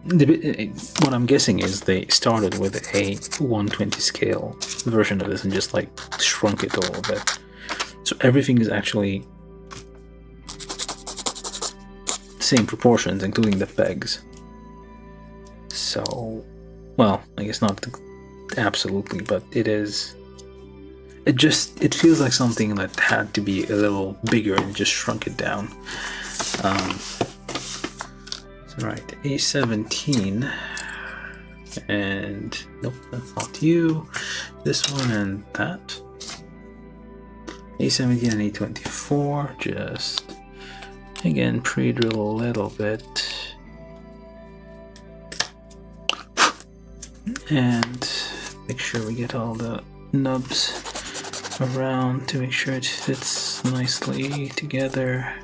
what I'm guessing is they started with a 120 scale version of this and just like shrunk it a little bit. So everything is actually same proportions, including the pegs. So, well, I guess not absolutely, but it is. It feels like something that had to be a little bigger and just shrunk it down. Right, A17, and nope, that's not you. This one and that. A17 and A24, just again pre-drill a little bit, and make sure we get all the nubs around to make sure it fits nicely together.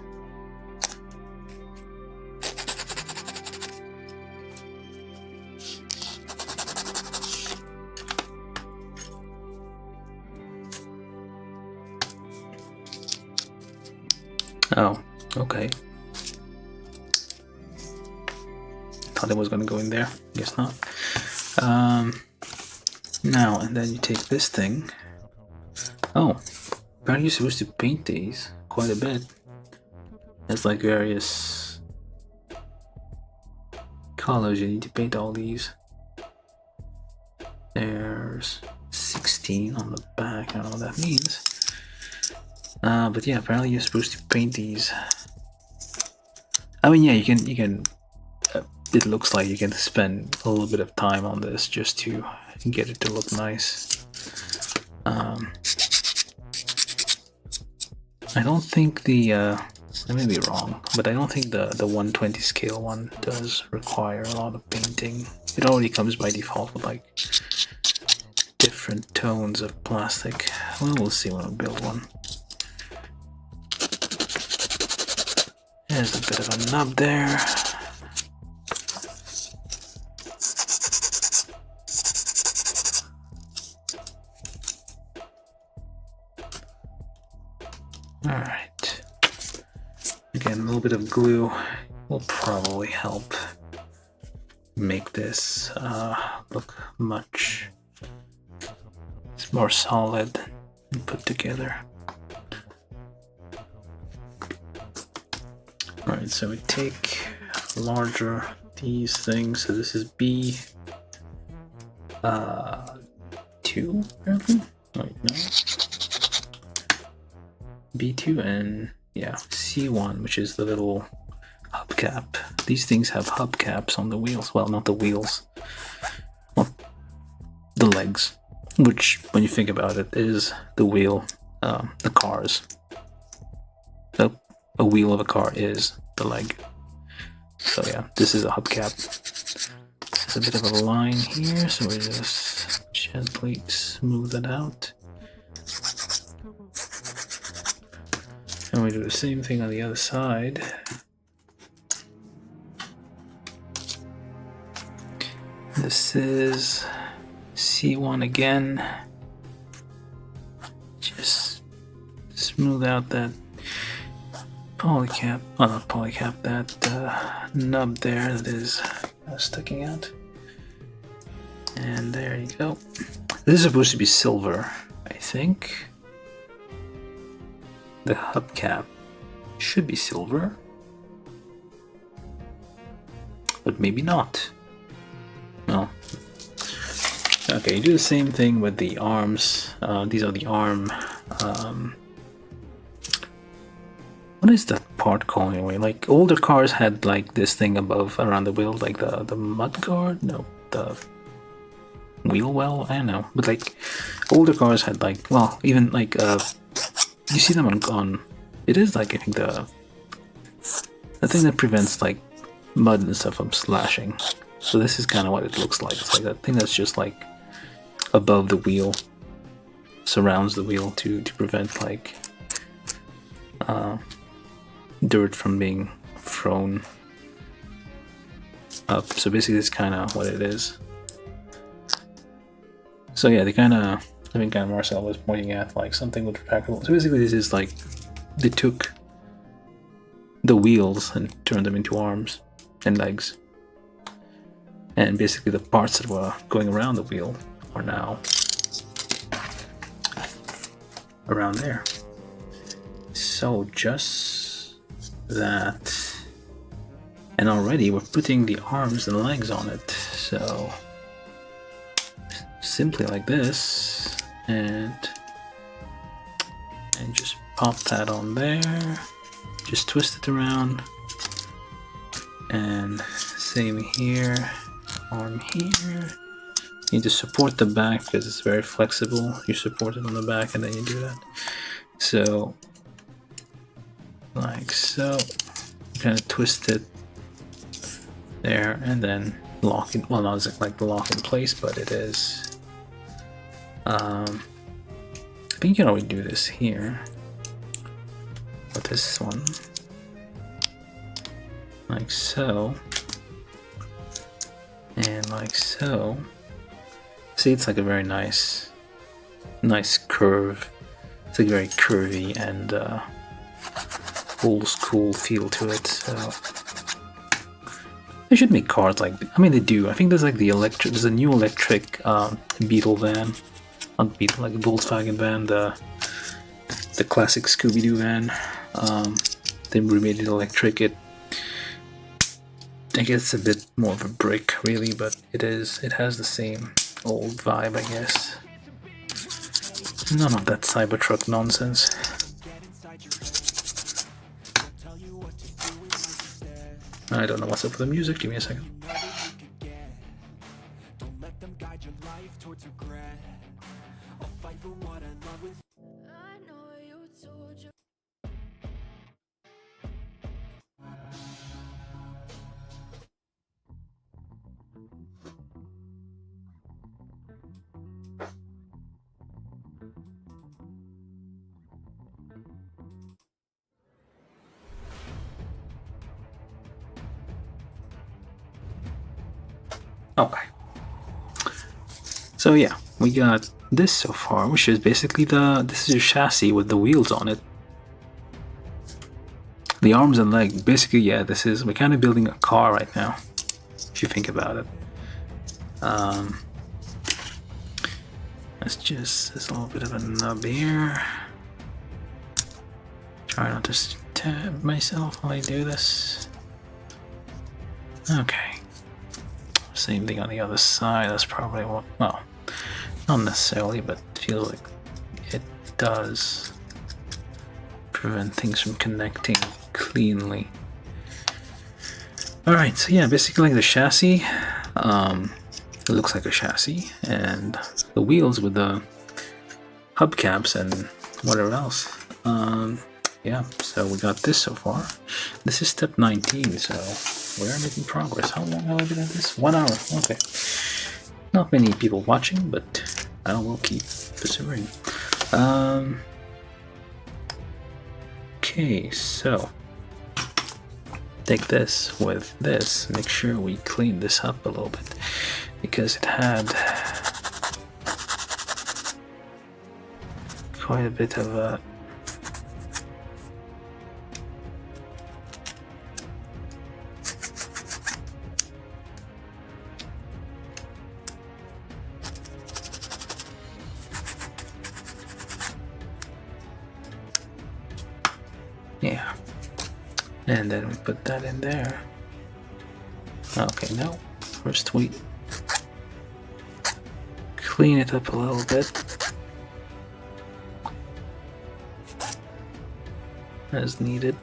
Oh, okay. Thought it was gonna go in there. Guess not. Now, and then you take this thing. Oh, apparently you're supposed to paint these quite a bit. There's like various colors you need to paint all these. There's 16 on the back. I don't know what that means. But yeah, apparently you're supposed to paint these. I mean, yeah, you can. It looks like you can spend a little bit of time on this just to get it to look nice. I don't think the I may be wrong, but I don't think the 120 scale one does require a lot of painting. It already comes by default with like different tones of plastic. Well, we'll see when we build one. There's a bit of a nub there. Alright. Again, a little bit of glue will probably help make this look much more solid and put together. Alright, so we take larger these things. So this is B2 apparently? Wait, no. B2 and yeah, C1, which is the little hubcap. These things have hubcaps on the wheels. Well, not the wheels. Well, the legs, which when you think about it is the wheel, the cars. So a wheel of a car is the leg. So yeah, this is a hubcap. There's a bit of a line here, so we just gently smooth it out. And we do the same thing on the other side. This is C1 again. Just smooth out that polycap, oh not polycap, that nub there that is sticking out. And there you go. This is supposed to be silver, I think. The hubcap should be silver, but maybe not. No. Okay, you do the same thing with the arms. These are the arm. What is that part called anyway? Like older cars had like this thing above around the wheel, like the mud guard. No, the wheel well. I don't know, but like older cars had like, well, even like you see them on it is like I think the thing that prevents like mud and stuff from splashing. So this is kind of what it looks like. It's like that thing that's just like above the wheel, surrounds the wheel to prevent like dirt from being thrown up. So basically it's kind of what it is. So yeah, they kind of, I think Marcel was pointing at like something with retractable. So basically this is like they took the wheels and turned them into arms and legs. And basically the parts that were going around the wheel are now around there. So just that And already we're putting the arms and legs on it. So simply like this, and just pop that on there. Just twist it around, and same here, arm here. You need to support the back because it's very flexible. You support it on the back and then you do that. So, like so, kind of twist it there and then lock it. Well, not exactly like the lock in place, but it is. I think you can already do this here. But this one, like so, and like so. See, it's like a very nice curve. It's like very curvy and old school feel to it. So they should make cars like. I mean, they do. I think there's like the electric. There's a new electric Beetle van, not Beetle, like a Volkswagen van. The classic Scooby-Doo van. They remade it electric. I guess it's a bit more of a brick, really, but it has the same old vibe, I guess. None of that Cybertruck nonsense. I don't know what's up with the music. Give me a second. Okay. So yeah, we got this so far, which is basically this is your chassis with the wheels on it. The arms and legs, basically, yeah, we're kind of building a car right now, if you think about it. There's a little bit of a nub here. Try not to stab myself while I do this. Okay. Same thing on the other side. That's probably what, well, not necessarily, but it feels like it does prevent things from connecting cleanly. Alright, so yeah, basically like the chassis, it looks like a chassis, and the wheels with the hubcaps and whatever else. Yeah, so we got this so far. This is step 19, so we are making progress. How long have I been at this? 1 hour. Okay. Not many people watching, but I will keep persevering. Okay, so take this with this. Make sure we clean this up a little bit because it had quite a bit of a yeah, and then we put that in there. Okay, no, first we clean it up a little bit as needed.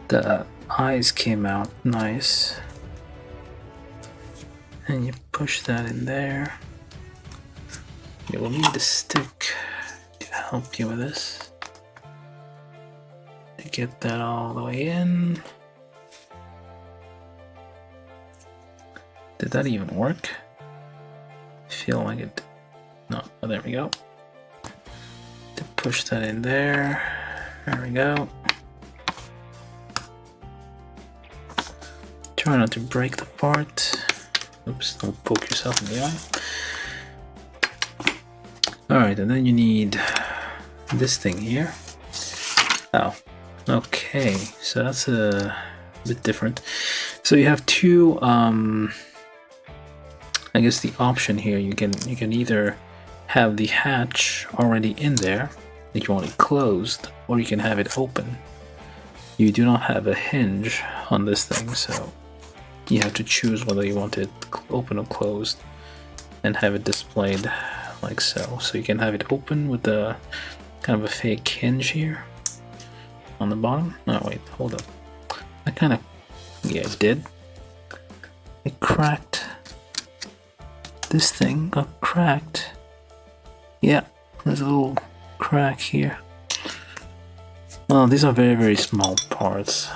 The eyes came out nice, and you push that in there. You will need a stick to help you with this, to get that all the way in. Did that even work? I feel like it. No, oh, there we go. To push that in there. There we go. Try not to break the part. Oops, don't poke yourself in the eye. Alright, and then you need this thing here. Oh, okay, so that's a bit different. So you have two, I guess the option here, you can either have the hatch already in there, like you want it closed, or you can have it open. You do not have a hinge on this thing, so you have to choose whether you want it open or closed and have it displayed like so. So you can have it open with the kind of a fake hinge here on the bottom. Oh wait, hold up. I kind of, yeah, it did. It cracked. This thing got cracked. Yeah, there's a little crack here. Well, these are very, very small parts.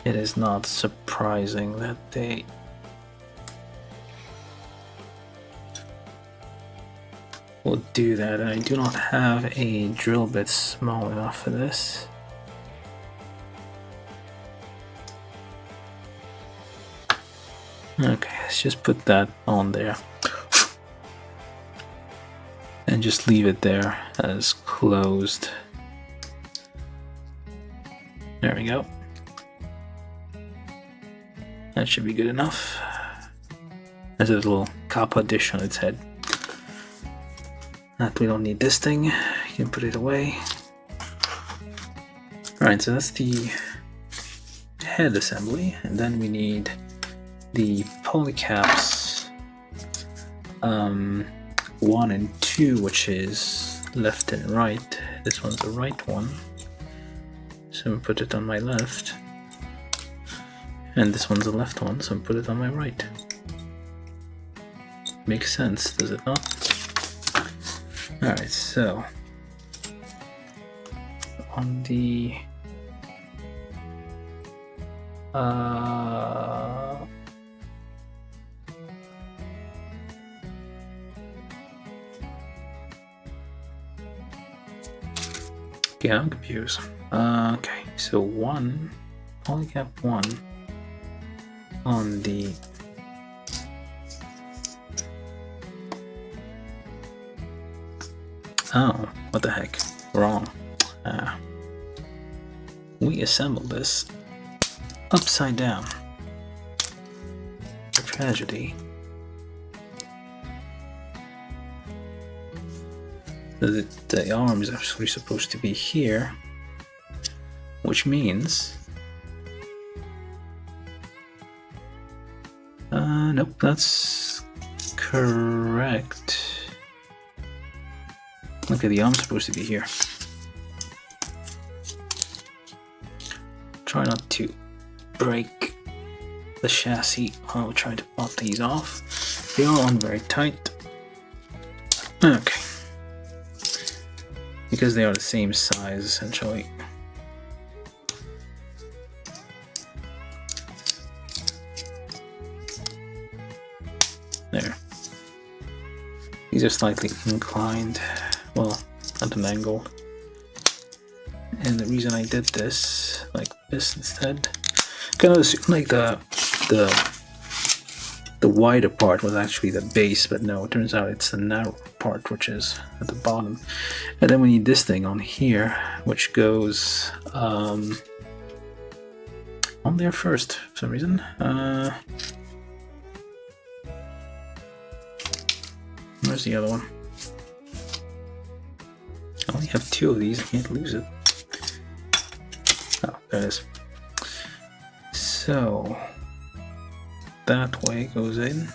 It is not surprising that they will do that, and I do not have a drill bit small enough for this. Okay, let's just put that on there and just leave it there as closed. There we go. That should be good enough. There's a little kappa dish on its head. That we don't need this thing. You can put it away. Alright, so that's the head assembly, and then we need the polycaps 1 and 2, which is left and right. This one's the right one, so we put it on my left, and this one's the left one, so we put it on my right. Makes sense, does it not? Alright, so on the okay, I'm confused. Okay, so polycap 1 on the oh, what the heck? Wrong. We assembled this upside down. A tragedy. The arm is actually supposed to be here, which means nope, that's correct. Okay, the arm's supposed to be here. Try not to break the chassis while trying to pop these off. They are on very tight. Okay. Because they are the same size, essentially. There. These are slightly inclined. Well, at an angle. And the reason I did this like this instead, kind of assumed like the wider part was actually the base, but no, it turns out it's the narrow part, which is at the bottom. And then we need this thing on here, which goes on there first for some reason. Where's the other one? I only have 2 of these, I can't lose it. Oh, there it is. So that way goes in.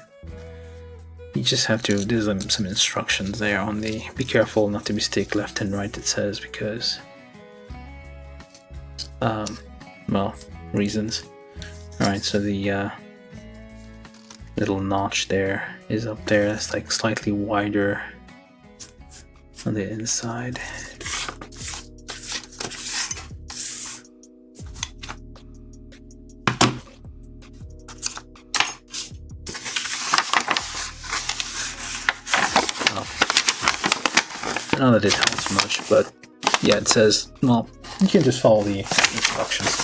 You just have to, there's some instructions there on the, be careful not to mistake left and right, it says, because well, reasons. Alright, so the little notch there is up there. It's like slightly wider on the inside. Not that it helps much, but yeah, it says, well, you can just follow the instructions.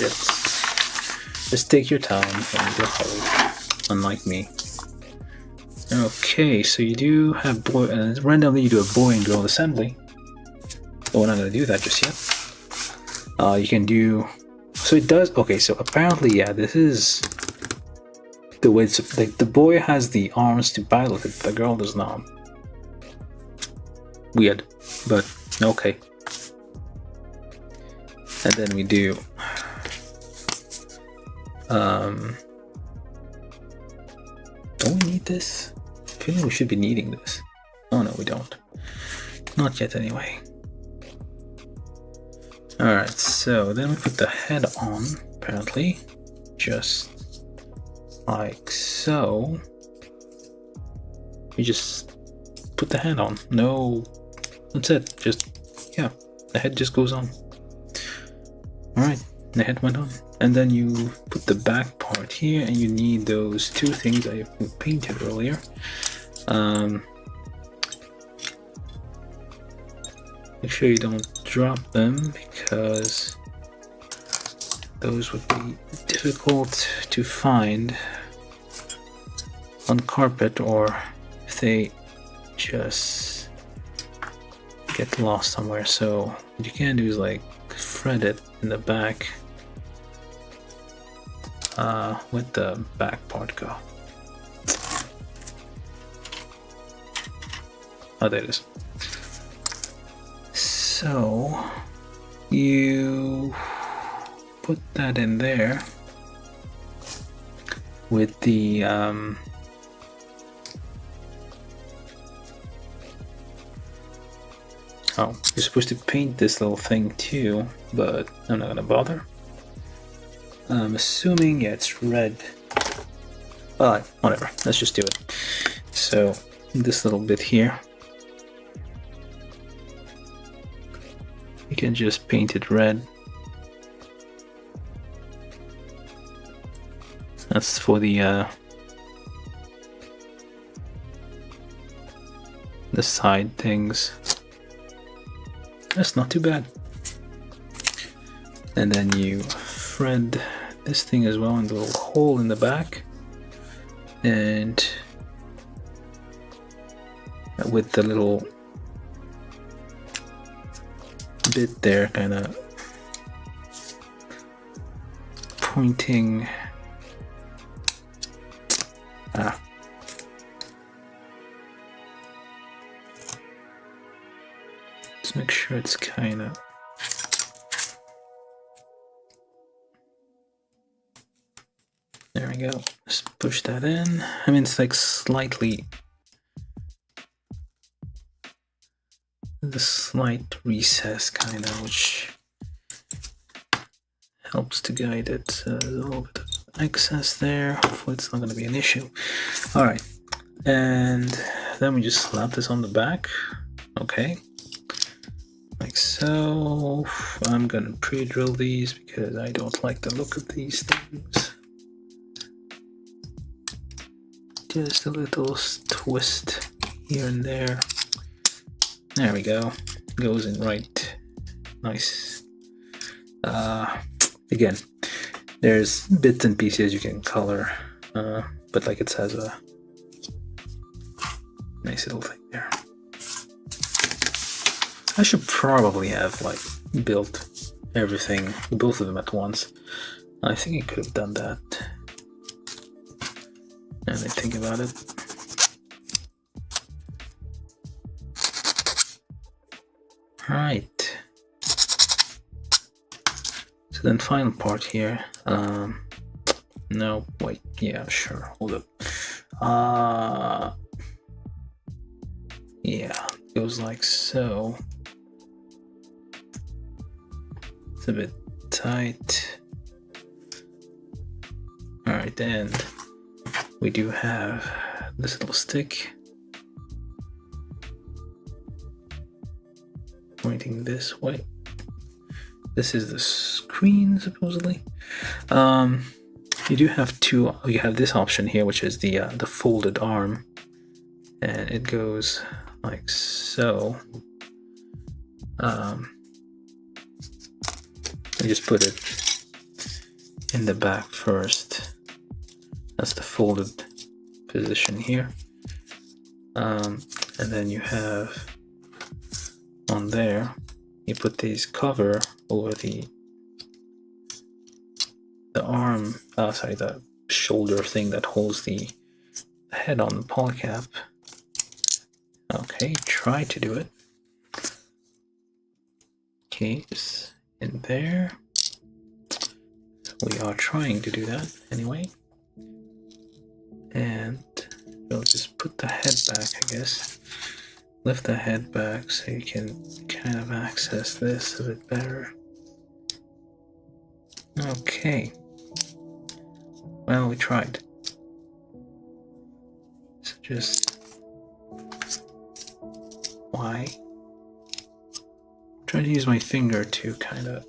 Just take your time and don't hurry, unlike me. Okay, so you do have randomly you do a boy and girl assembly. But we're not going to do that just yet. You can do, so it does, okay, so apparently, yeah, this is the way it's, like, the boy has the arms to pilot it, the girl does not. Weird, but okay. And then we do don't we need this? I feel like we should be needing this. Oh no, we don't. Not yet anyway. Alright, so then we put the head on, apparently. Just like so. We just put the head on. No, that's it. Just, yeah, the head just goes on. Alright, the head went on. And then you put the back part here, and you need those two things I painted earlier. Make sure you don't drop them, because those would be difficult to find on carpet, or if they just get lost somewhere. So what you can do is like thread it in the back. Where'd the back part go? Oh, there it is. So you put that in there with the oh, you're supposed to paint this little thing too, but I'm not gonna bother. I'm assuming, yeah, it's red. Well, whatever, let's just do it. So this little bit here, you can just paint it red. That's for the side things. That's not too bad. And then you thread this thing as well in the little hole in the back, and with the little bit there kind of pointing let's make sure it's kind of there we go. Just push that in. I mean, it's like slightly the slight recess kind of, which helps to guide it. There's a little bit of excess there. Hopefully it's not going to be an issue. All right, and then we just slap this on the back. Okay, like so. I'm gonna pre-drill these because I don't like the look of these things. Just a little twist here and there. There we go. Goes in right. Nice. Again, there's bits and pieces you can color, but like it has a nice little thing there. I should probably have like built everything, both of them at once. I think I could have done that. And I think about it. Right. So then final part here. No, wait, yeah, sure, hold up. Yeah, it goes like so. It's a bit tight. Alright, and we do have this little stick pointing this way. This is the screen, supposedly. You do have two. You have this option here, which is the folded arm, and it goes like so. I just put it in the back first. That's the folded position here, and then you have on there. You put these cover over the arm, sorry, the shoulder thing that holds the head on the polycap. Okay, try to do it. caves in there. We are trying to do that anyway. And we'll just put the head back, I guess. Lift the head back so you can kind of access this a bit better. Okay. Well, we tried. So just... Why? I'm trying to use my finger to kind of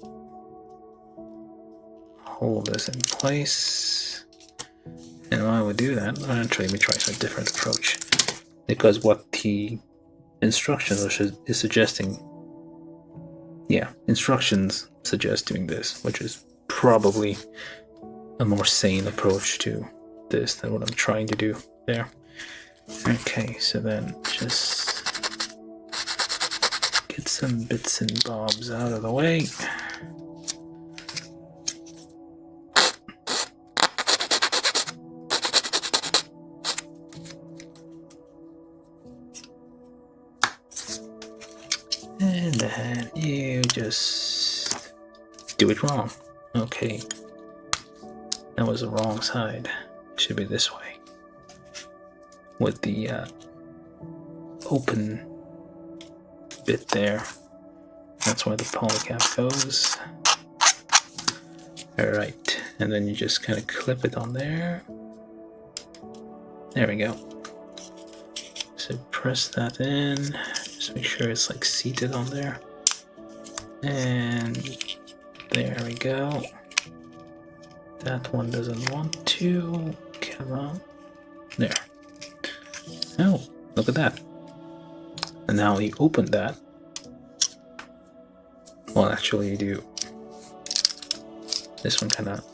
hold this in place. And while we do that, actually let me try some different approach. Because what the instructions is suggesting, instructions suggest doing this, which is probably a more sane approach to this than what I'm trying to do there. Okay, so then just get some bits and bobs out of the way. And then you just do it wrong. Okay. That was the wrong side. It should be this way. With the open bit there. That's where the polycap goes. Alright. And then you just kind of clip it on there. There we go. So press that in. Just make sure it's like seated on there. And there we go. That one doesn't want to. Come on. There. Oh, look at that. And now you open that. Well, actually you do. This one kind of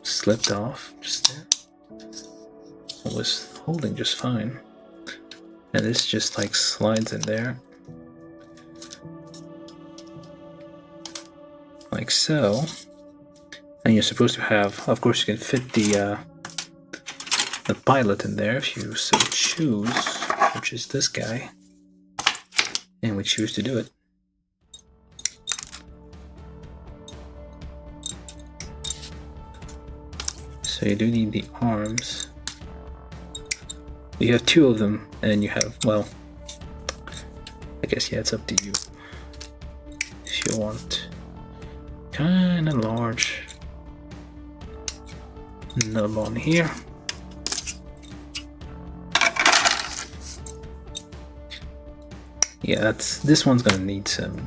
slipped off just there. It was holding just fine. And this just like slides in there. Like so. And you're supposed to have, of course you can fit the pilot in there if you so choose, which is this guy. And we choose to do it. So you do need the arms. You have two of them, and you have, well, I guess, yeah, it's up to you. If you want kind of large nub on here. Yeah, this one's gonna need some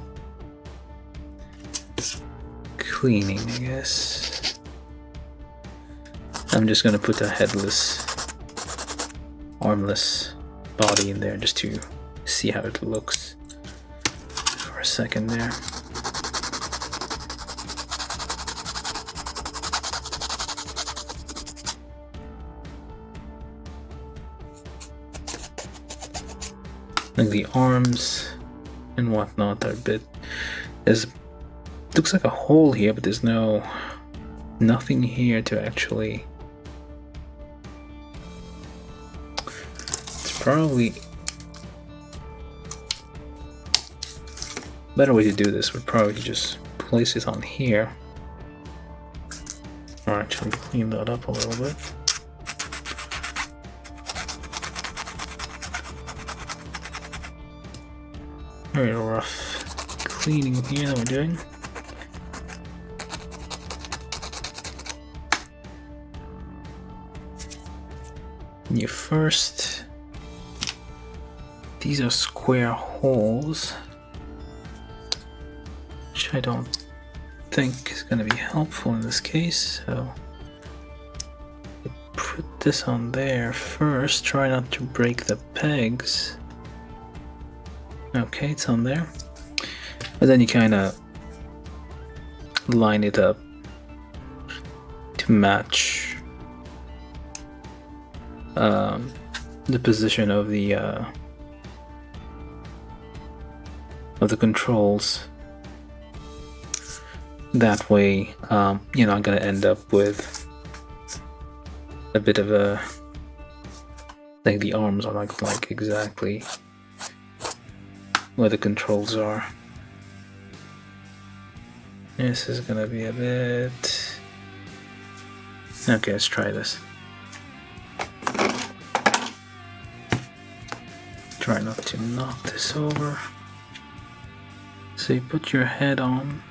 cleaning, I guess. I'm just gonna put a headless, armless body in there just to see how it looks for a second there. Like the arms and whatnot are a bit. Looks like a hole here, but there's nothing here to actually. It's probably better way to do this would probably just place it on here, or actually clean that up a little bit. Very rough cleaning here that we're doing. You first, these are square holes, which I don't think is going to be helpful in this case. So you put this on there first. Try not to break the pegs. Okay, it's on there. And then you kind of line it up to match the position of the controls. That way, you're not gonna end up with a bit of a, like the arms are like exactly where the controls are. This is gonna be a bit... Okay, let's try this. Try not to knock this over. So you put your head on.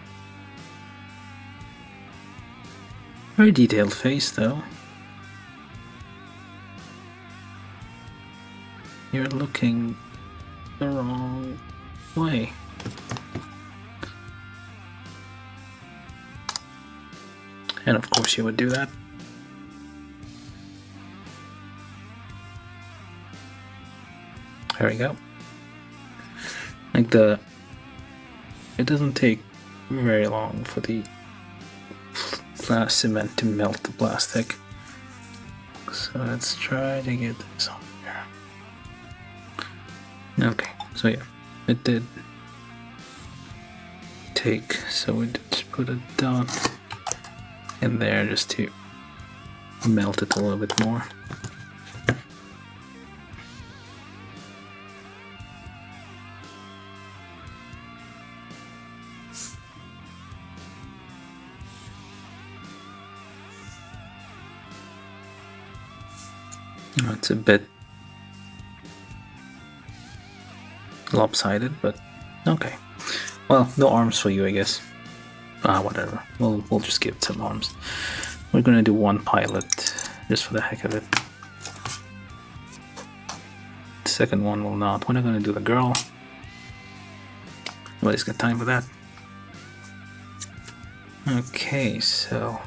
Very detailed face though. You're looking the wrong way. And of course you would do that. There we go. Like it doesn't take very long for the cement to melt the plastic. So let's try to get this on here. Okay, so yeah, it did take, so we just put a dot in there just to melt it a little bit more. It's a bit lopsided, but okay. Well, no arms for you, I guess. Whatever. We'll just give it some arms. We're gonna do one pilot, just for the heck of it. The second one will not. We're not gonna do the girl. Nobody's got time for that. Okay, so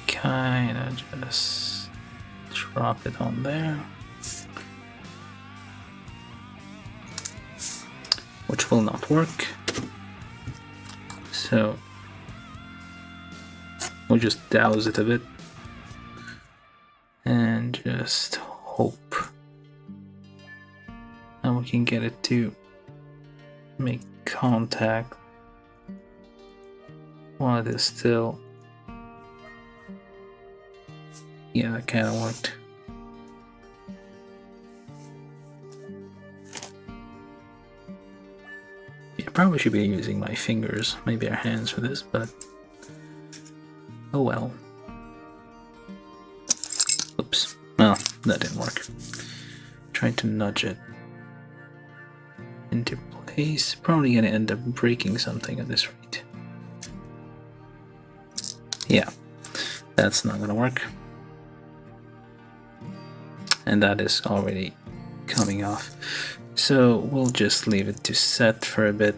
kinda just drop it on there, which will not work. So we'll just douse it a bit and just hope that we can get it to make contact while it is still. Yeah, that kind of worked. Yeah, probably should be using my fingers, maybe our hands for this, but oh well. Oops. Well, that didn't work. Trying to nudge it into place. Probably gonna end up breaking something at this rate. Yeah, that's not gonna work. And that is already coming off. So we'll just leave it to set for a bit.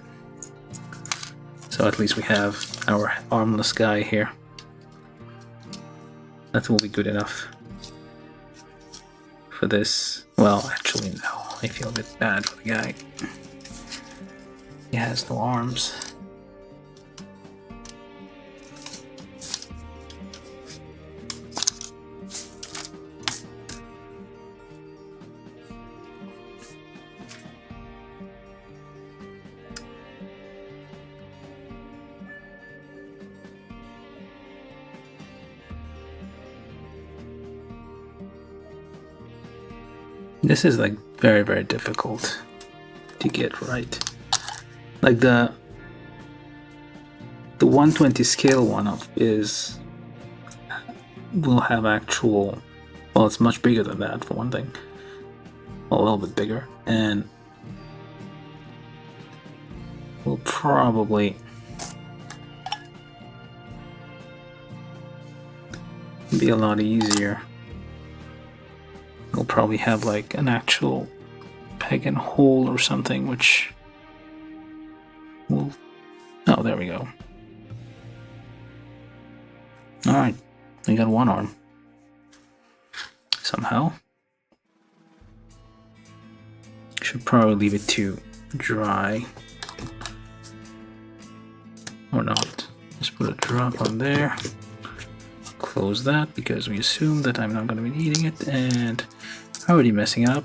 So at least we have our armless guy here. That will be good enough for this. Well, actually no, I feel a bit bad for the guy. He has no arms. This is like very, very difficult to get right. Like the 120 scale one up will have actual, well, it's much bigger than that for one thing. Well, a little bit bigger, and will probably be a lot easier. We'll probably have like an actual peg and hole or something, which will... Oh, there we go. Alright, we got one arm. Somehow. Should probably leave it to dry. Or not. Just put a drop on there. Close that because we assume that I'm not going to be needing it, and already messing up.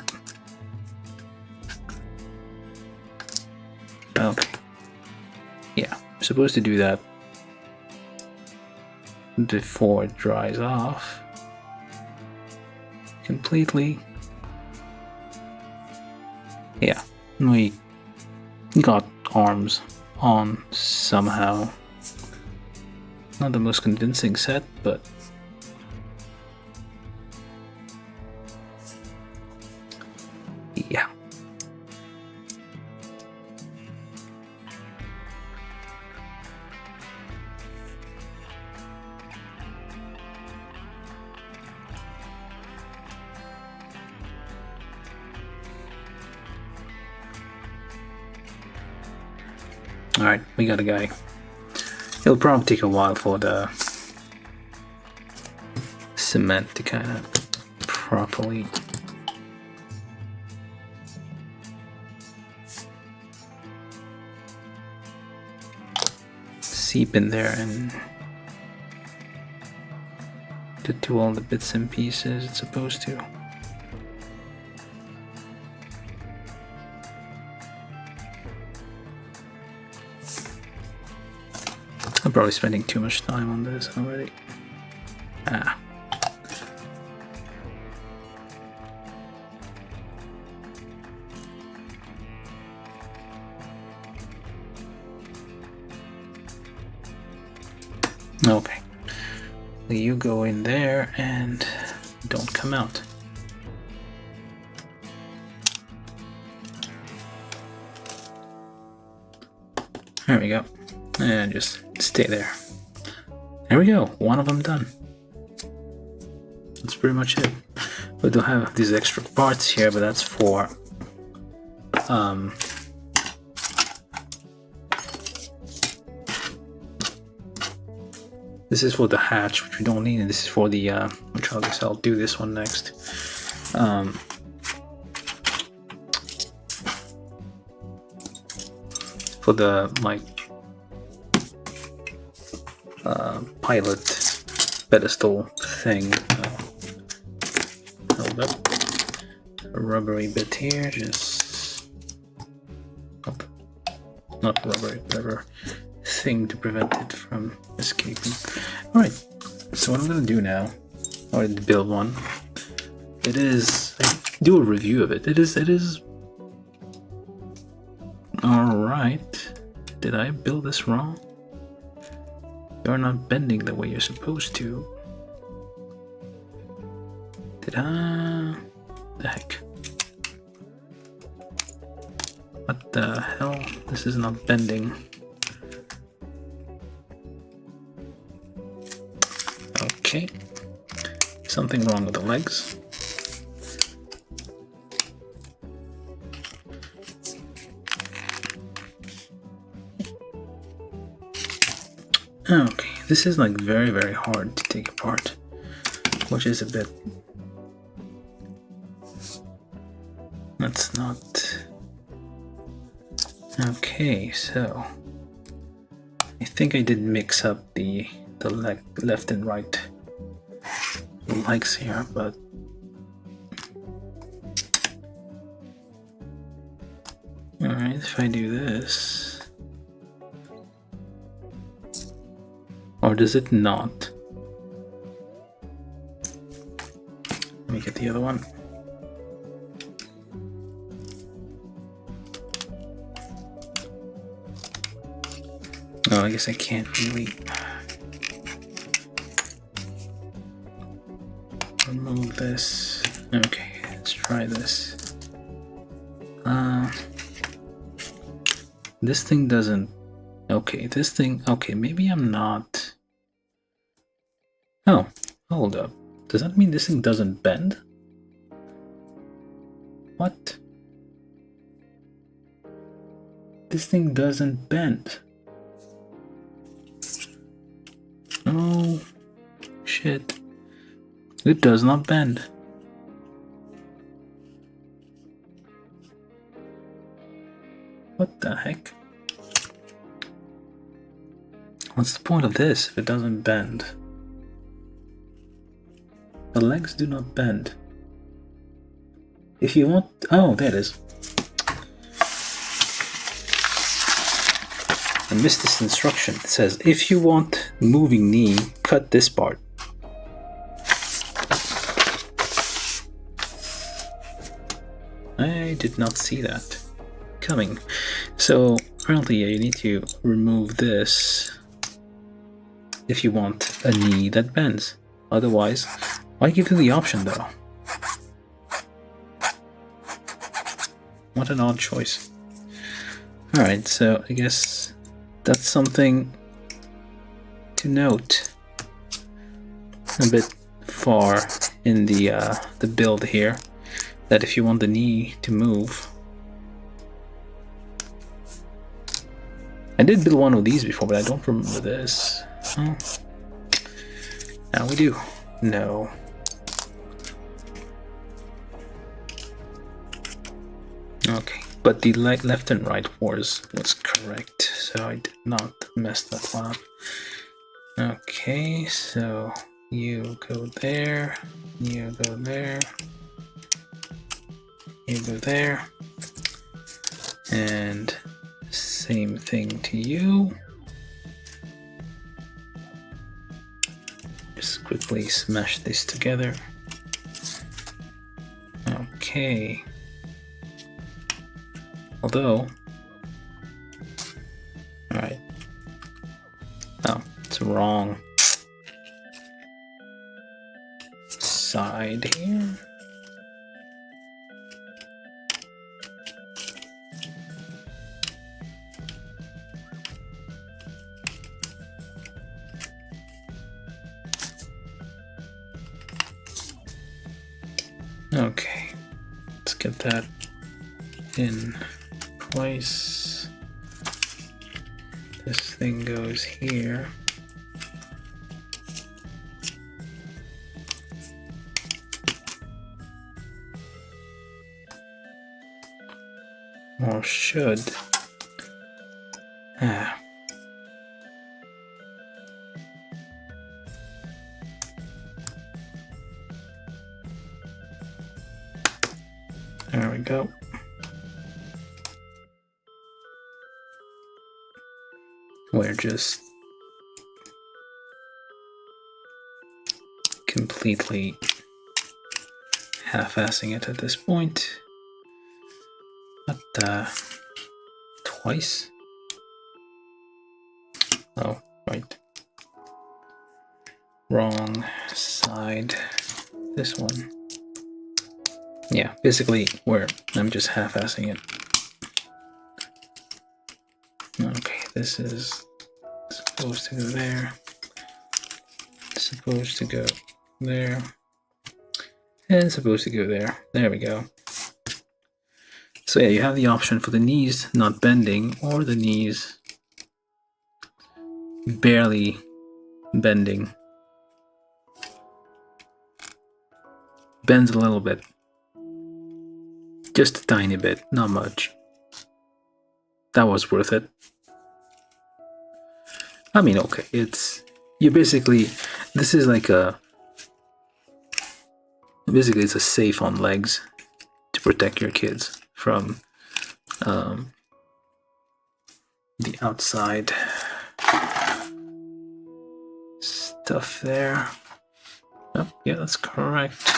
Okay. Yeah, I'm supposed to do that before it dries off completely. Yeah, we got arms on somehow. Not the most convincing set, but yeah. Alright, we got a guy. It'll probably take a while for the cement to kind of properly seep in there and to do all the bits and pieces it's supposed to. I'm probably spending too much time on this already. Ah. Okay. You go in there and don't come out. There we go. And just stay there. There we go. One of them done. That's pretty much it. We do have these extra parts here, but that's for this is for the hatch, which we don't need, and this is for the which I guess I'll do this one next. For the like pilot pedestal thing. Hold up. A rubbery bit here, just not rubbery, whatever thing to prevent it from escaping. Alright, so what I'm gonna do now, I already build one. I do a review of it. It is alright. Did I build this wrong? You're not bending the way you're supposed to. The heck? What the hell? This is not bending. Okay. Something wrong with the legs. Okay, this is like very, very hard to take apart, which is a bit... That's not... Okay, so... I think I did mix up the left and right legs here, but... Alright, if I do this... Or does it not? Let me get the other one. Oh, I guess I can't really remove this. Okay, let's try this. This thing doesn't... Okay, this thing... Okay, maybe I'm not... Oh, hold up. Does that mean this thing doesn't bend? What? This thing doesn't bend. Oh, shit. It does not bend. What the heck? What's the point of this if it doesn't bend? The legs do not bend. If you want... Oh, there it is. I missed this instruction. It says, if you want moving knee, cut this part. I did not see that coming. So apparently you need to remove this if you want a knee that bends. Otherwise, why give you the option though? What an odd choice. Alright, so I guess that's something to note. A bit far in the build here, that if you want the knee to move. I did build one of these before, but I don't remember this. Oh. Now we do. No. Okay, but the left and right was correct, so I did not mess that one up. Okay, so you go there, you go there, you go there, and same thing to you. Just quickly smash this together. Okay. Although, alright. Oh, it's wrong side here. Okay, let's get that in place. This thing goes here. Or should. Ah. There we go. We're just completely half-assing it at this point. But, twice? Oh, right. Wrong side. This one. Yeah, basically, I'm just half-assing it. Okay, this is supposed to go there. Supposed to go there. And supposed to go there. There we go. So yeah, you have the option for the knees not bending or the knees barely bending. Bends a little bit. Just a tiny bit, not much. That was worth it. I mean, okay, you basically, this is like basically it's a safe on legs to protect your kids from the outside stuff there. Oh, yeah, that's correct.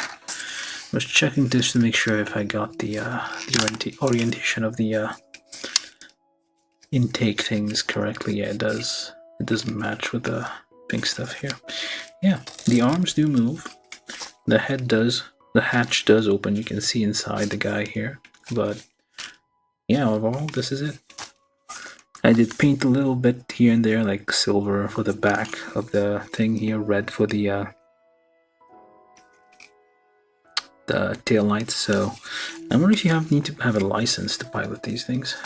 I was checking this to make sure if I got the orientation of the intake things correctly. Yeah, it does. It doesn't match with the pink stuff here. Yeah, the arms do move. The head does. The hatch does open. You can see inside the guy here. But yeah, overall, this is it. I did paint a little bit here and there, like silver for the back of the thing here, red for the tail lights. So I wonder if you need to have a license to pilot these things.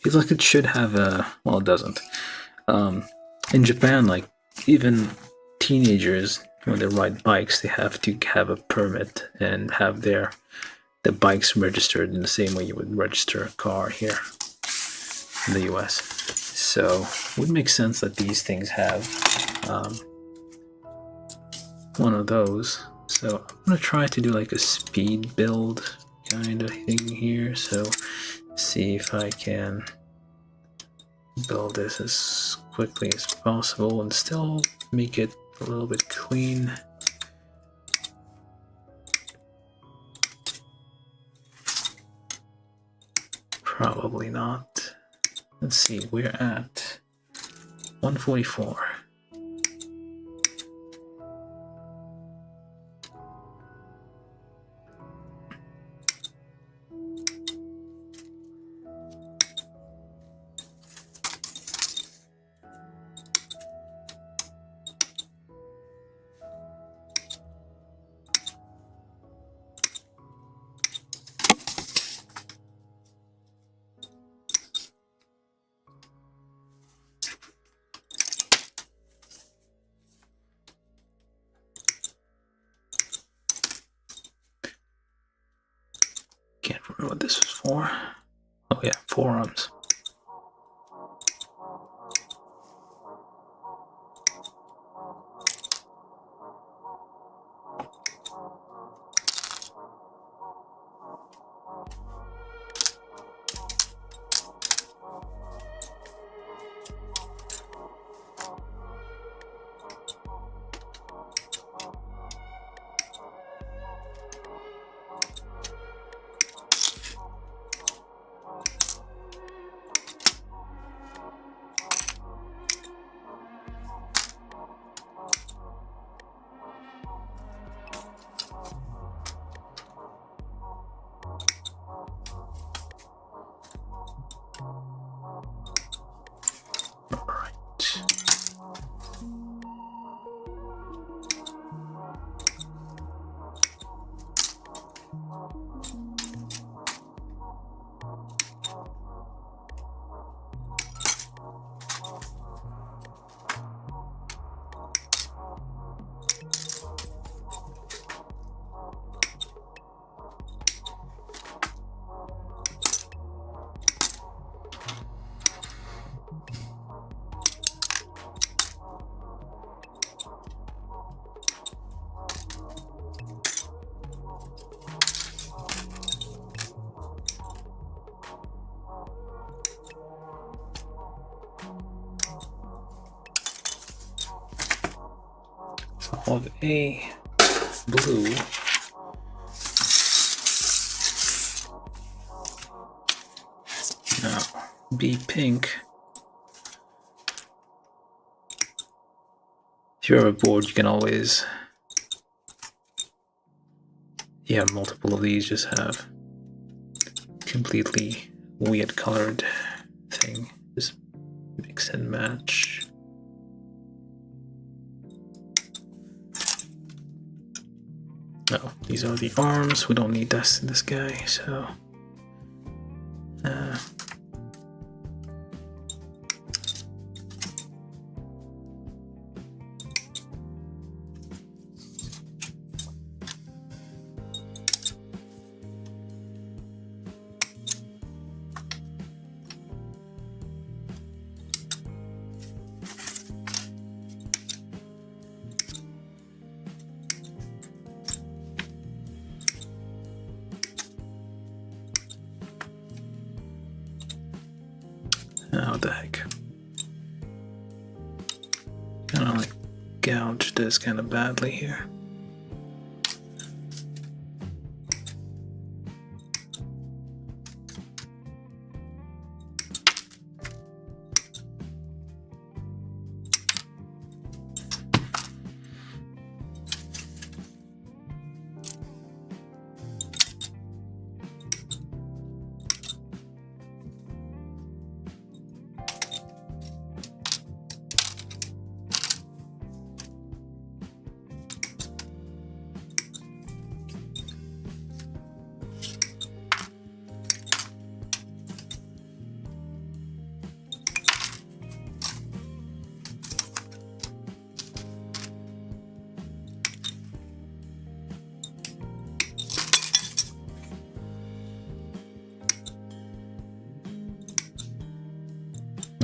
Feels like it should have a. Well, it doesn't. In Japan, like even teenagers, when they ride bikes, they have to have a permit and have the bikes registered in the same way you would register a car here in the US. So it would make sense that these things have one of those. So I'm gonna try to do like a speed build kind of thing here. So see if I can build this as quickly as possible and still make it a little bit clean. Probably not. let's see, we're at 144. Can't remember what this was for. Oh yeah, forearms. Of A blue. Now B pink. If you're ever bored, you can always, you have multiple of these, just have completely weird colored thing. Just mix and match. No, these are the arms. We don't need this guy, so what the heck? Kind of like gouge this kind of badly here.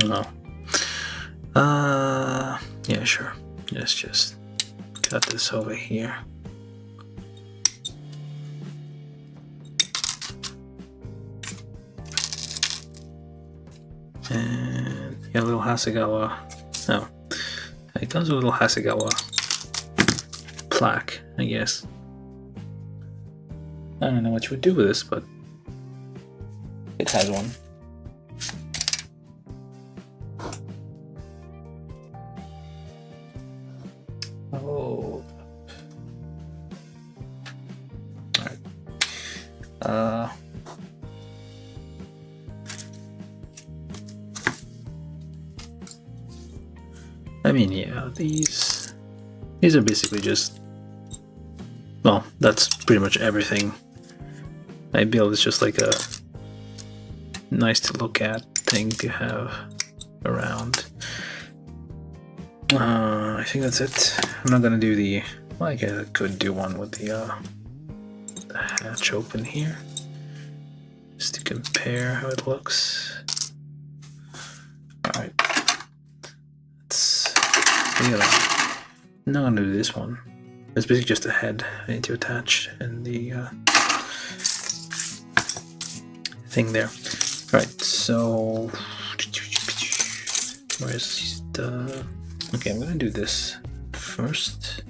No. Yeah, sure. Let's just cut this over here. And yeah, a little Hasegawa. Oh, it comes with a little Hasegawa plaque, I guess. I don't know what you would do with this, but it has one. Oh. Alright. I mean, yeah, these are basically just, well, that's pretty much everything I build. It's just like a nice to look at thing to have around. I think that's it. I'm not gonna do the, well, I guess I could do one with the hatch open here, just to compare how it looks. Alright. I'm not gonna do this one. It's basically just a head I need to attach and the thing there. Right, so where's the... Okay, I'm gonna do this first.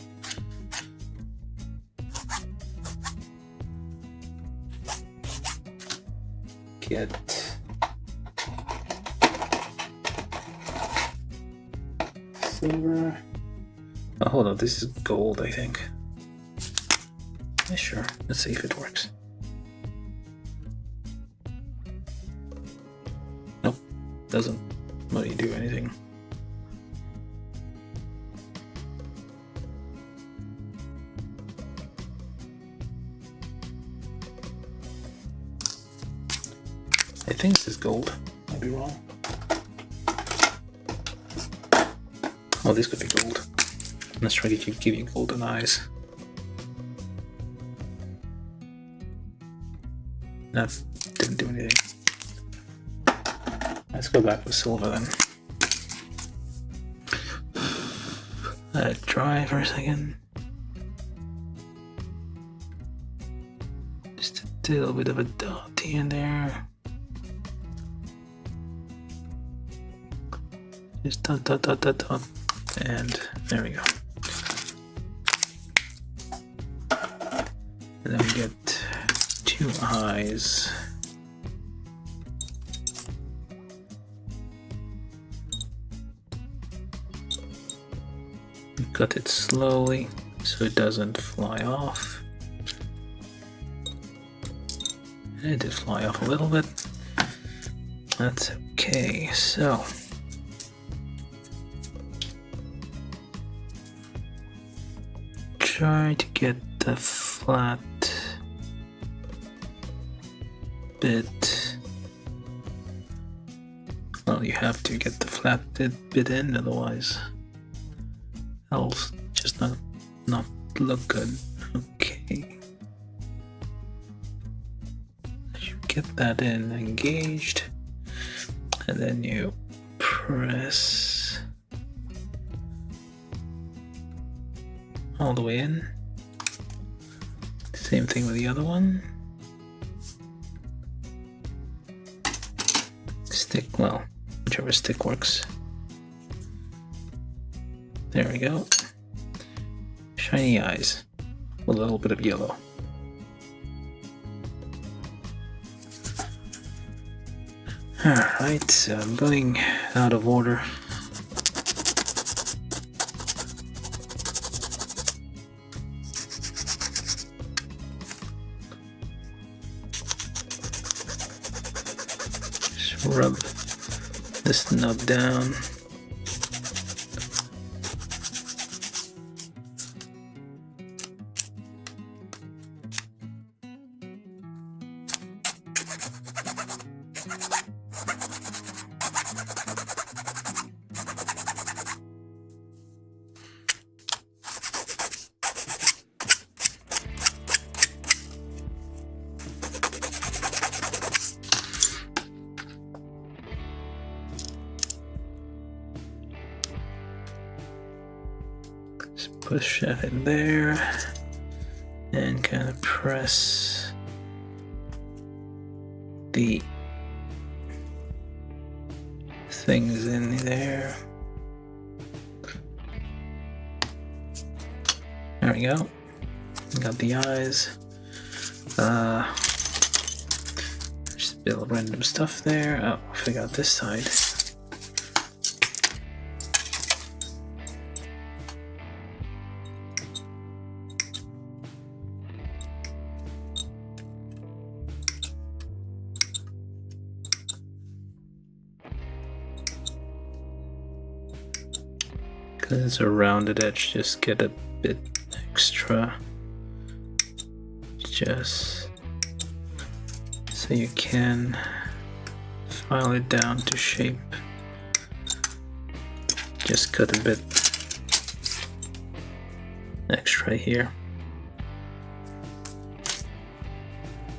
Get silver. Oh, hold on, this is gold, I think. Yeah, sure, let's see if it works. Nope, doesn't let you do anything. I think this is gold, might be wrong. Oh, this could be gold. Let's try to give you golden eyes. That didn't do anything. Let's go back with silver then. Let it dry for a second. Just a little bit of a dot here and there. Just dot, dot, dot, dot, dot. And there we go. And then we get 2 eyes. Cut it slowly so it doesn't fly off. And it did fly off a little bit. That's okay. So try to get the flat bit. Well, you have to get the flat bit in, otherwise it'll just not look good. Okay. You get that in engaged, and then you press all the way in. Same thing with the other one. Stick, well, whichever stick works. There we go. Shiny eyes with a little bit of yellow. Alright, so I'm going out of order. Just rub this nub down. Push that in there and kind of press the things in there. There we go. Got the eyes. Just a bit of random stuff there. Oh, I forgot this side. Because it's a rounded edge, just get a bit extra, just so you can file it down to shape. Just cut a bit extra here.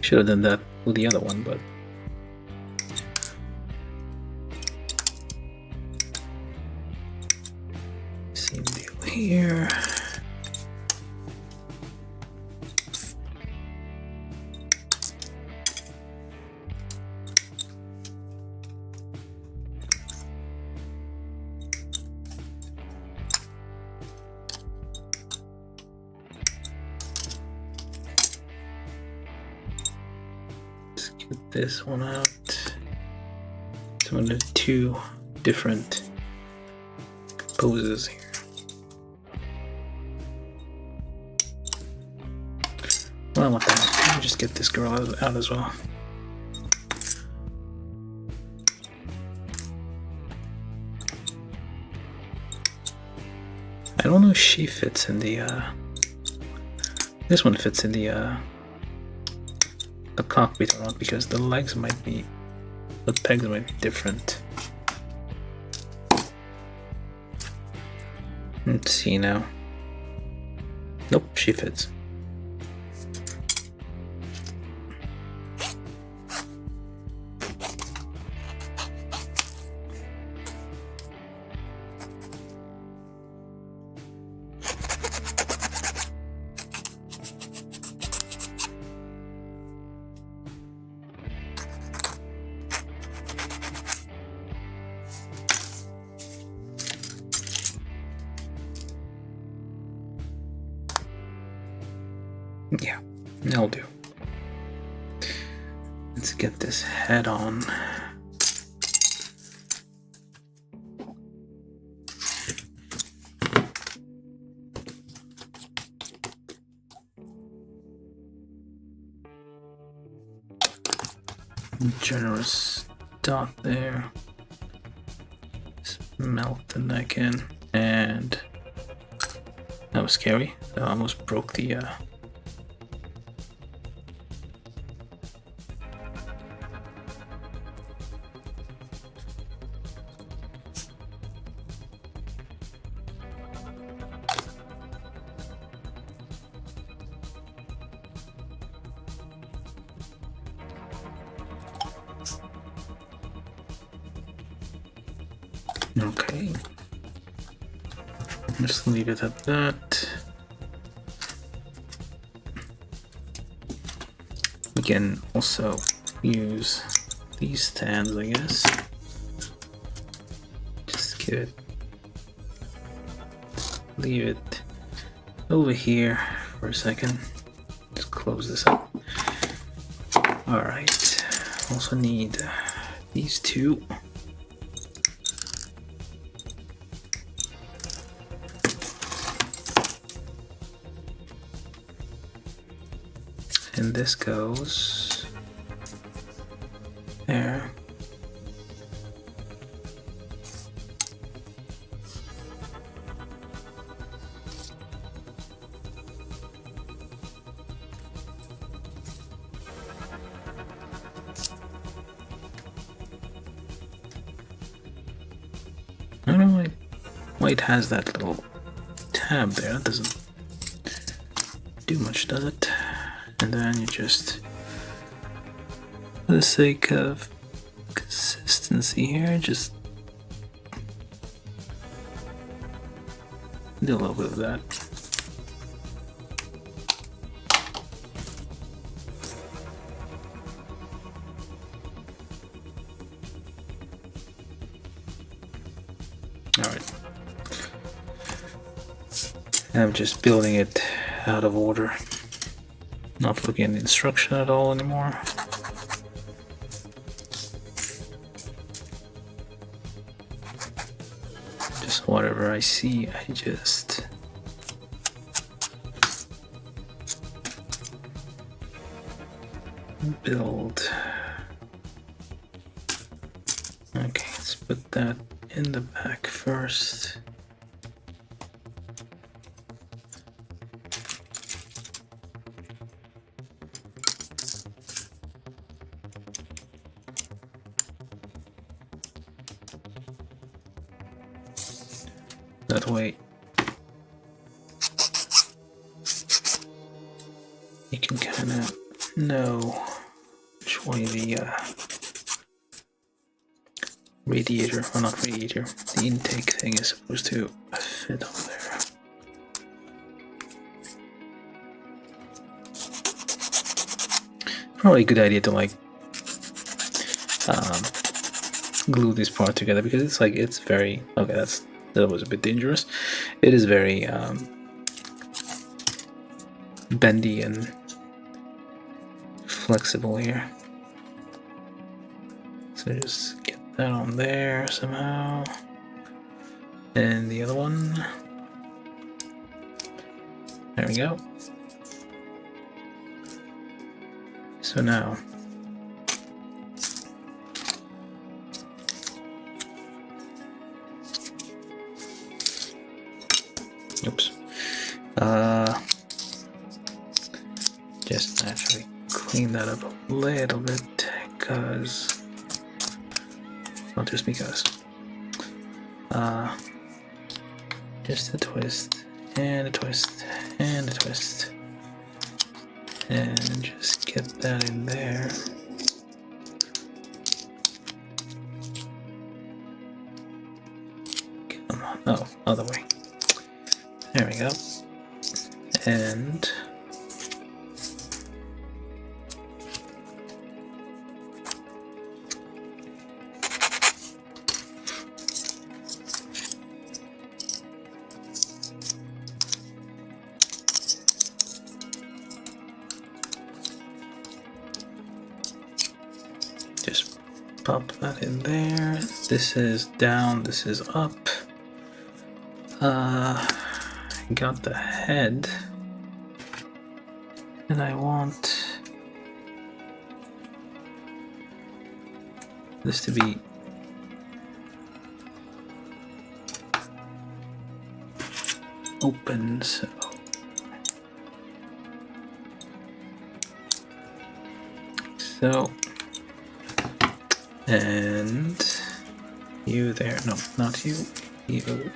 Should have done that with the other one, but same deal here. Get this one out. So I'm gonna do 2 different poses here. Well, I want that. Let me just get this girl out as well. I don't know if she fits in the this one fits in the cockpit or not, because the legs might be, the pegs might be different. Let's see now. Nope, she fits. Yeah, that'll do. Let's get this head on. Generous dot there. Just melt the neck in, and that was scary. I almost broke the okay. Just leave it at that. We can also use these stands, I guess. Just give it, leave it over here for a second. Just close this up. All right. Also need these 2. And this goes there. I don't know why it has that little tab there. That doesn't do much, does it? And then you just, for the sake of consistency here, just do a little bit of that. All right. I'm just building it out of order. Not looking at the instruction at all anymore. Just whatever I see, I just build. Okay, let's put that in the back first. that way you can kind of know which way the radiator, or not radiator, the intake thing is supposed to fit on there. Probably a good idea to like glue this part together, because it's like, it's very, okay, that was a bit dangerous. It is very bendy and flexible here. So just get that on there somehow. And the other one. There we go. So now oops. Just actually clean that up a little bit, because, not just because. Just a twist, and a twist, and a twist. And just get that in there. Come on, oh, other way. There we go. And just pop that in there. This is down, this is up. Got the head, and I want this to be open, so and you there, no, not you, you.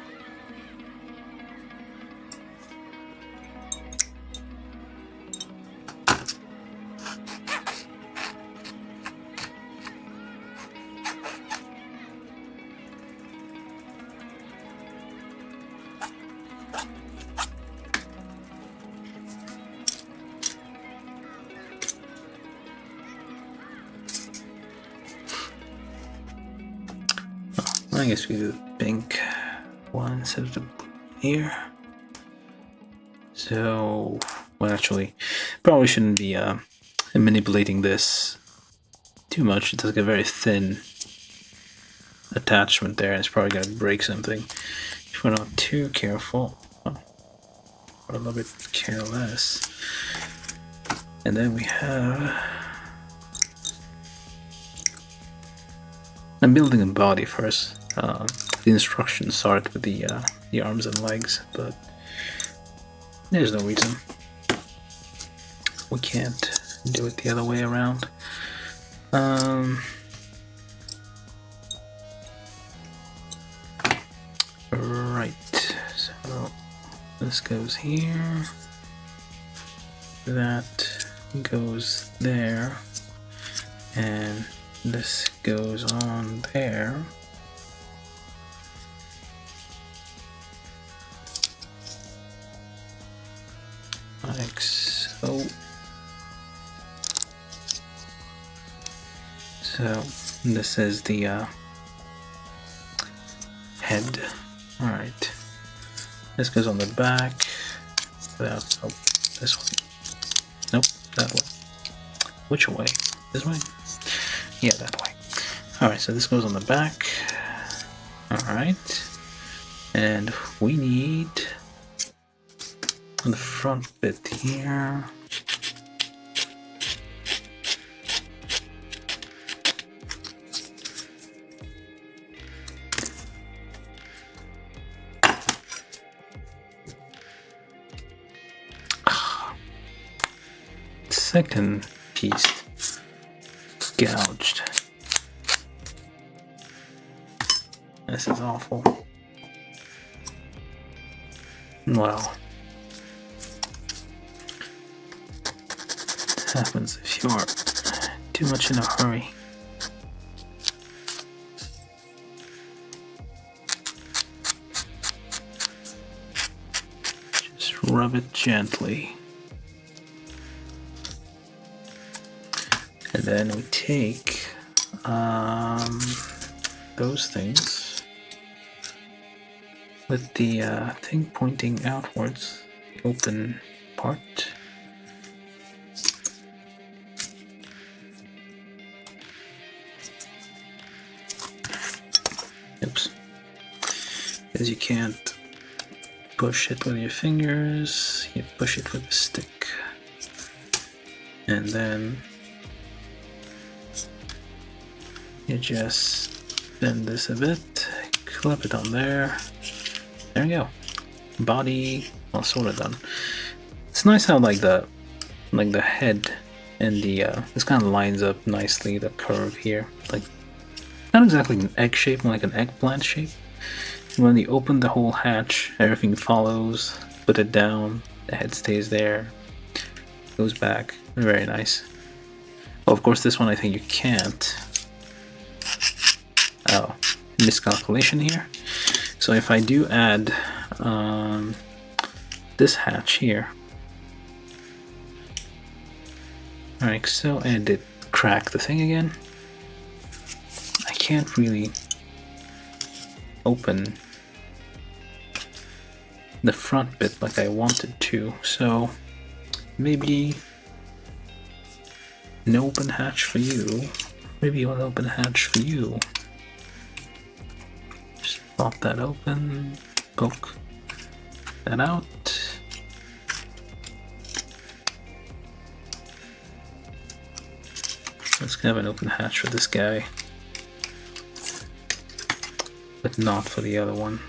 I guess we do the pink one instead of the blue here. So, well, actually, probably shouldn't be manipulating this too much. It's like a very thin attachment there, and it's probably going to break something if we're not too careful. Oh, or a little bit careless. And then we have... I'm building a body first. The instructions start with the arms and legs, but there's no reason we can't do it the other way around. Right, so this goes here, that goes there, and this goes on there. Like so. So this is the head. All right. This goes on the back. Without, oh, this way. Nope, that way. Which way? This way? Yeah, that way. All right. So this goes on the back. All right. And we need on the front bit here. Second piece gouged. This is awful. Well, it happens if you're too much in a hurry. Just rub it gently. And then we take those things with the thing pointing outwards, the open part. Oops. Because you can't push it with your fingers, you push it with the stick. And then you just bend this a bit, clip it on there. There we go. Body, well, sort of done. It's nice how like the head and the this kind of lines up nicely. The curve here, like not exactly an egg shape, more like an eggplant shape. When you open the whole hatch, everything follows. Put it down, the head stays there, goes back. Very nice. Oh, of course, this one I think you can't. Oh, miscalculation here. So if I do add this hatch here, like so, and it cracked the thing again, I can't really open the front bit like I wanted to. So maybe an open hatch for you. Maybe an open hatch for you. Pop that open, poke that out. Let's have an open hatch for this guy, but not for the other one.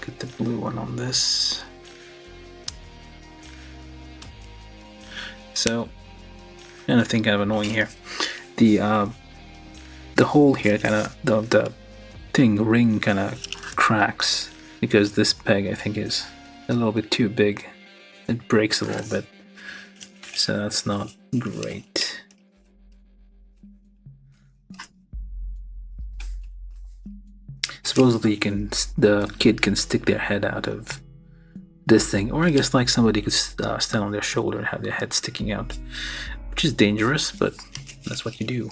Get the blue one on this. So, and I think kind of annoying here. The hole here kind of, the ring kind of cracks because this peg I think is a little bit too big. It breaks a little bit, so that's not great. Supposedly the kid can stick their head out of this thing, or I guess like somebody could stand on their shoulder and have their head sticking out, which is dangerous, but that's what you do.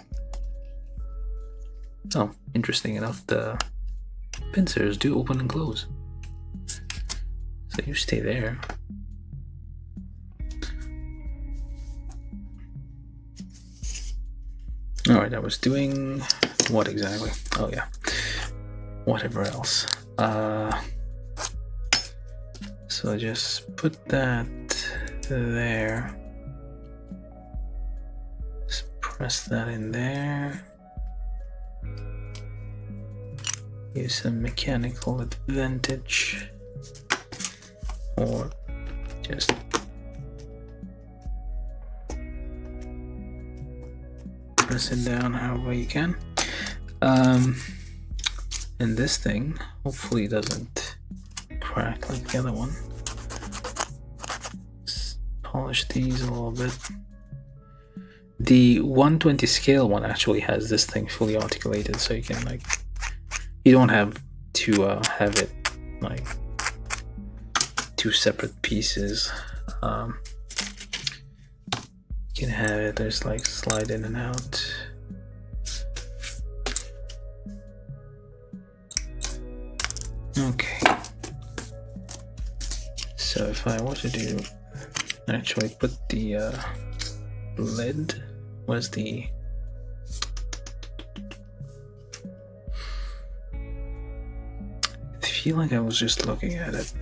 Oh, interesting enough, the pincers do open and close. So you stay there. Alright, I was doing what exactly? Oh yeah, whatever else. So I just put that there. Just press that in there. Use some mechanical advantage, or just press it down however you can. And this thing hopefully doesn't crack like the other one. Just polish these a little bit. The 120 scale one actually has this thing fully articulated, so you can like, you don't have to have it like two separate pieces. You can have it, there's like slide in and out. Okay. So if I were to do, actually put the lid, was the I feel like I was just looking at it.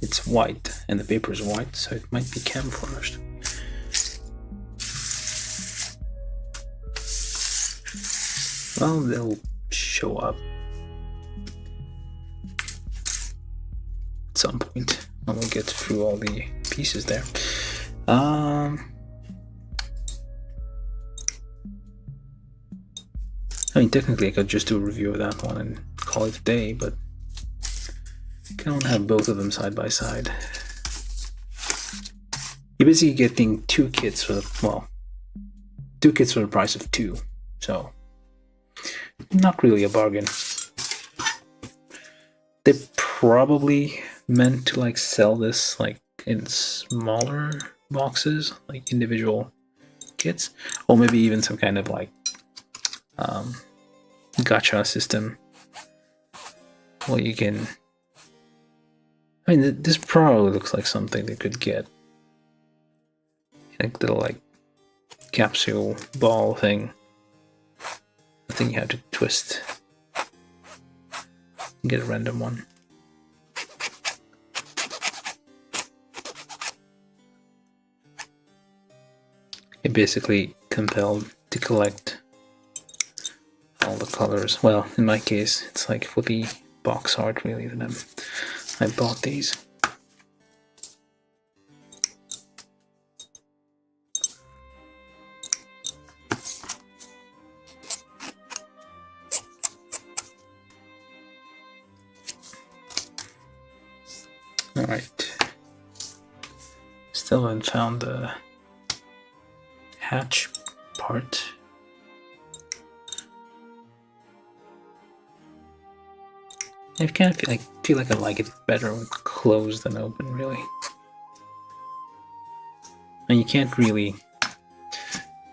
It's white and the paper is white, so it might be camouflaged. Well, they'll show up at some point when we get through all the pieces there. I mean, technically I could just do a review of that one and call it a day, but I kind of want to have both of them side by side. You're basically getting two kits for the price of two, so not really a bargain. They probably meant to like sell this like in smaller boxes, like individual kits, or maybe even some kind of like gacha system where you can. I mean, this probably looks like something they could get, like little like capsule ball thing. I think you have to twist and get a random one. You're basically compelled to collect all the colors. Well, in my case, it's like for the box art really that I bought these. Alright. Still haven't found the hatch part. I kind of feel like I like it better when closed than open, really. And you can't really.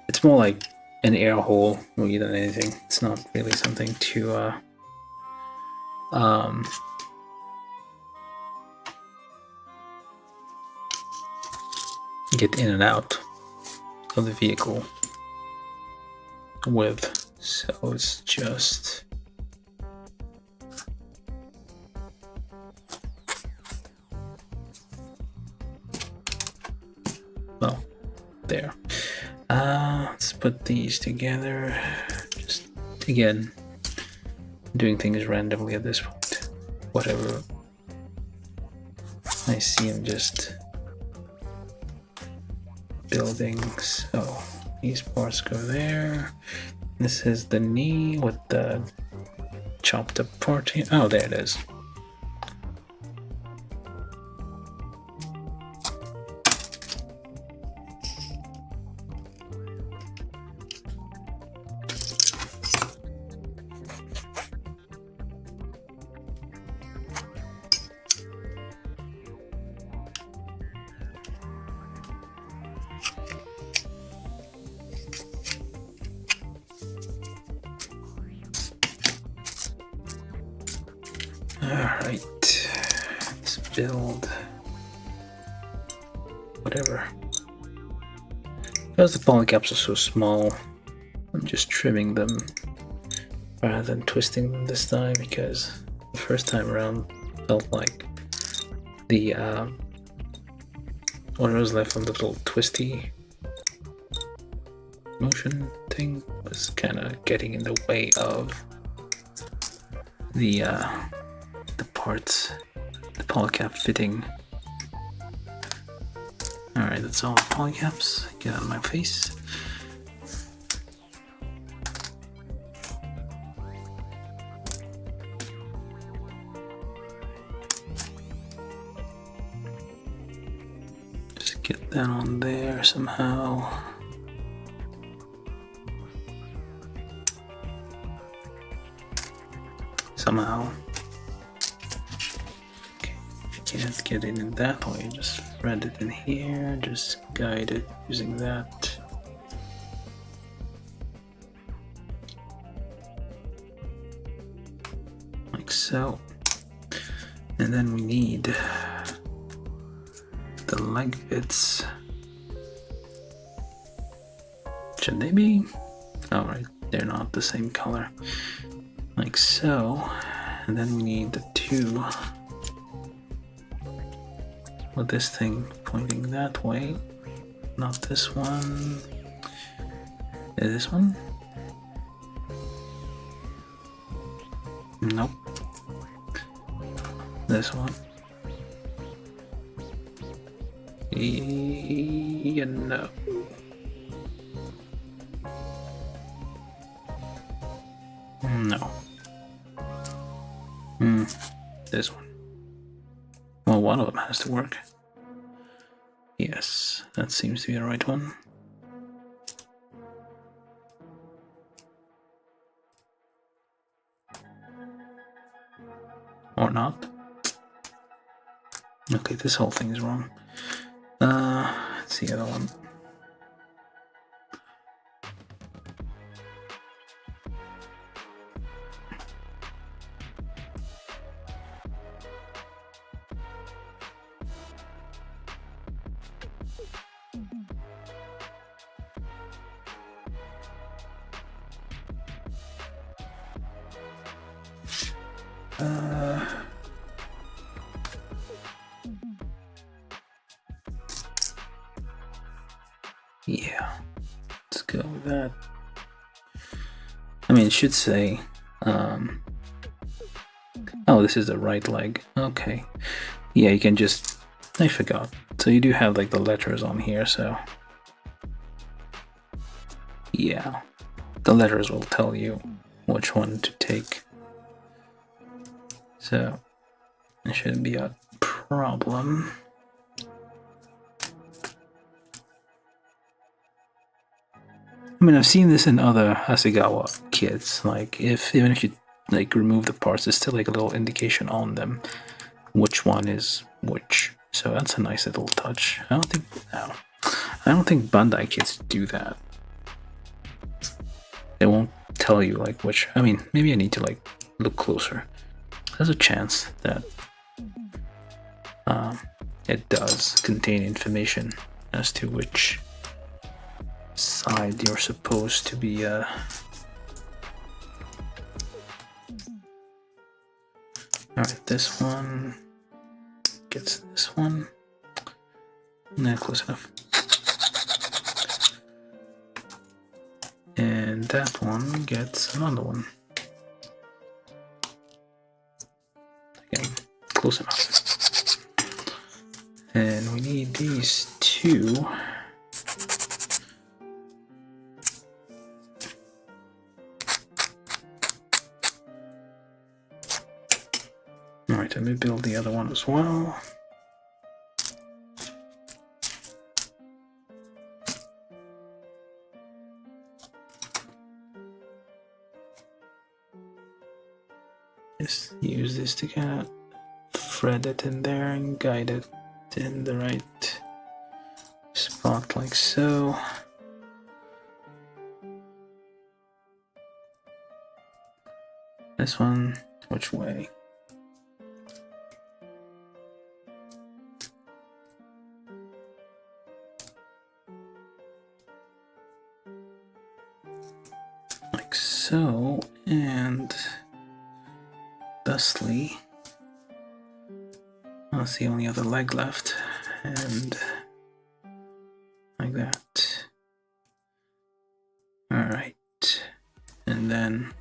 It's more like an air hole really than anything. It's not really something to get in and out of the vehicle with. So it's just. Well, there. Let's put these together. Just again, doing things randomly at this point. Whatever I see, I'm just building. So these parts go there. This is the knee with the chopped up part here. Oh, there it is. Alright, let's build whatever. Because the polycaps are so small, I'm just trimming them rather than twisting them this time, because the first time around felt like the what was left on the little twisty motion thing was kind of getting in the way of the parts, the polycap fitting. Alright, that's all the polycaps. Get out of my face. Just get that on there somehow. Somehow. Can't get it in that way, just thread it in here, just guide it using that. Like so. And then we need the leg bits. Should they be? Oh, right, they're not the same color. Like so. And then we need the two. With this thing pointing that way, not this one. Is this one? Nope. This one. Yeah, no. No. This one. Well, one of them has to work. Yes, that seems to be the right one. Or not. Okay, this whole thing is wrong. Let's see the other one. Yeah, let's go with that. I mean, it should say, oh, this is the right leg. Okay. Yeah, you can just, I forgot. So you do have like the letters on here, so yeah, the letters will tell you which one to take. So it shouldn't be a problem. I mean, I've seen this in other Hasegawa kits. Like, even if you like remove the parts, there's still like a little indication on them which one is which. So that's a nice little touch. I don't think Bandai kits do that. They won't tell you like which. I mean, maybe I need to like look closer. There's a chance that it does contain information as to which side you're supposed to be Alright, this one gets this one. Nah, close enough. And that one gets another one. Again, close enough. And we need these two. Alright, let me build the other one as well. Just use this to kind of thread it in there and guide it in the right spot like so. This one, which way? Like so, and thusly, that's the only other leg left, and like that. Alright, and then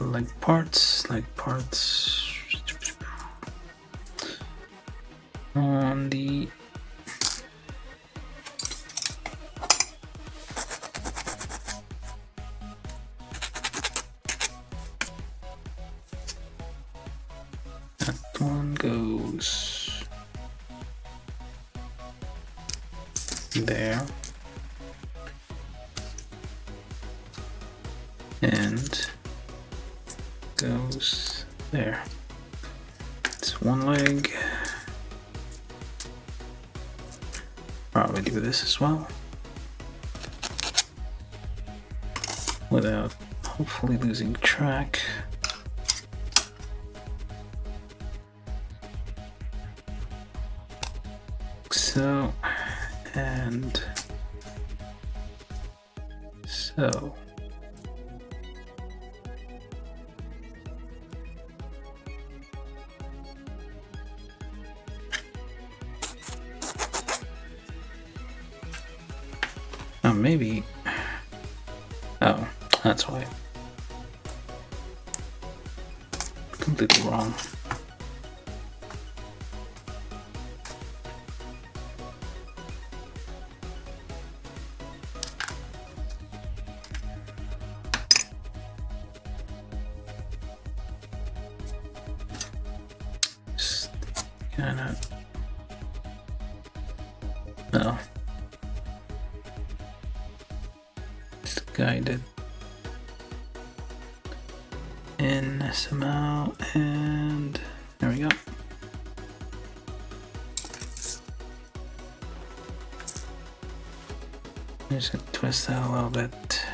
leg parts on the that one goes there and goes there. It's one leg. Probably do this as well, without hopefully losing track. So, and so. Oh, maybe. Oh, that's why. Completely wrong. kinda... No. Just guided in somehow, and there we go. I'm just gonna twist that a little bit.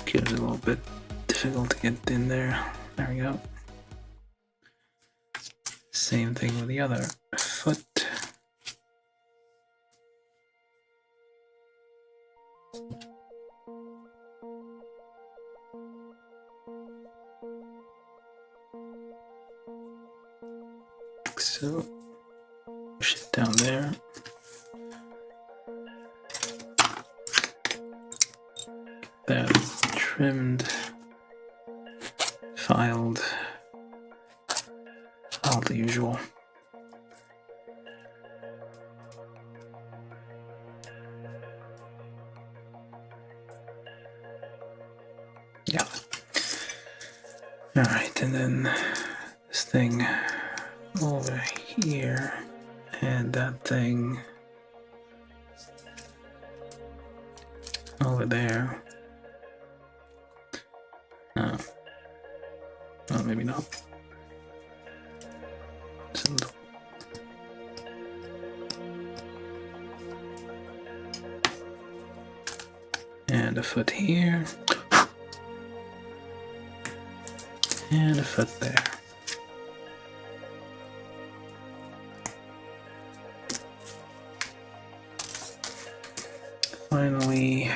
Gives it a little bit difficult to get in there. There we go. Same thing with the other foot. So push it down there. That trimmed, filed, all the usual. Yeah. All right, and then this thing over here, and that thing over there. Oh, maybe not. And a foot here. And a foot there. Finally,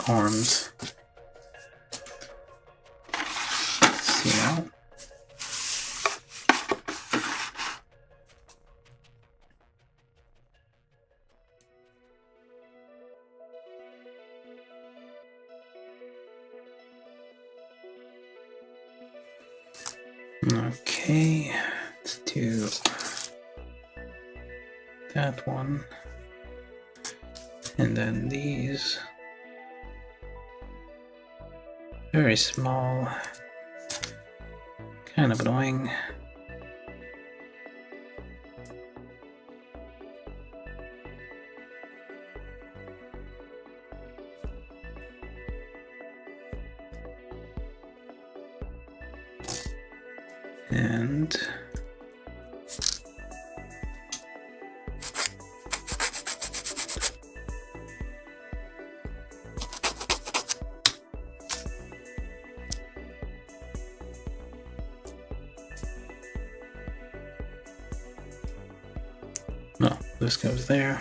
arms. See now. Okay, let's do that one, and then these. Very small, kind of annoying. And no, this goes there.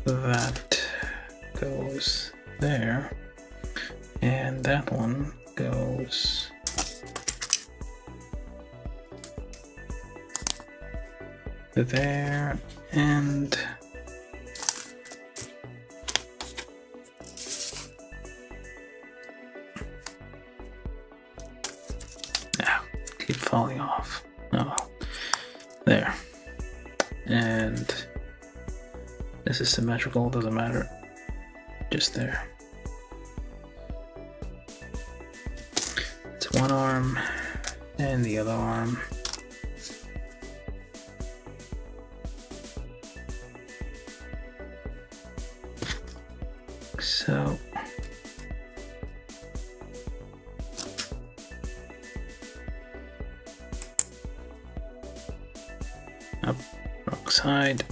That goes there. And that one goes there, and keep falling off. Oh, there. And this is symmetrical, doesn't matter. Just there. It's one arm and the other arm. So up, wrong side.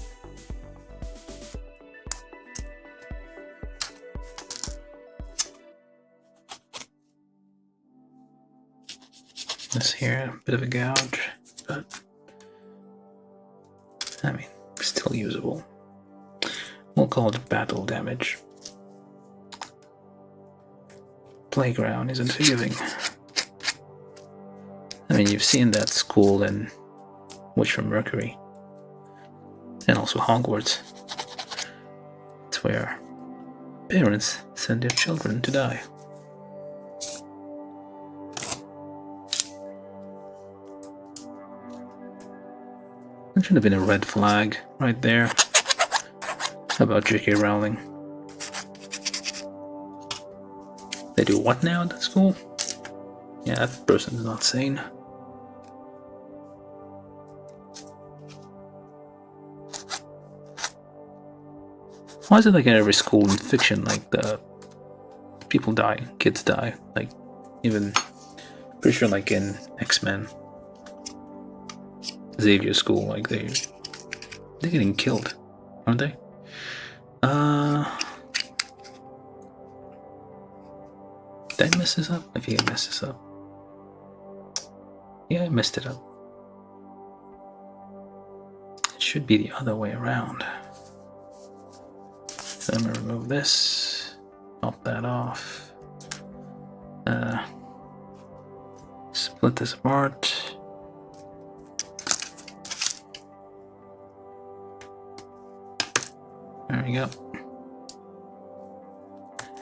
This here, a bit of a gouge, but I mean, still usable. We'll call it battle damage. Playground isn't forgiving. I mean, you've seen that school in Witch from Mercury, and also Hogwarts. It's where parents send their children to die. That should have been a red flag right there. How about J.K. Rowling? They do what now at that school? Yeah, that person is not sane. Why is it like in every school in fiction, like the people die, kids die, like even pretty sure like in X-Men, Xavier School, like they're getting killed, aren't they? Did I mess this up? I think I messed this up. Yeah, I messed it up. It should be the other way around. So I'm gonna remove this, pop that off, split this apart. There we go.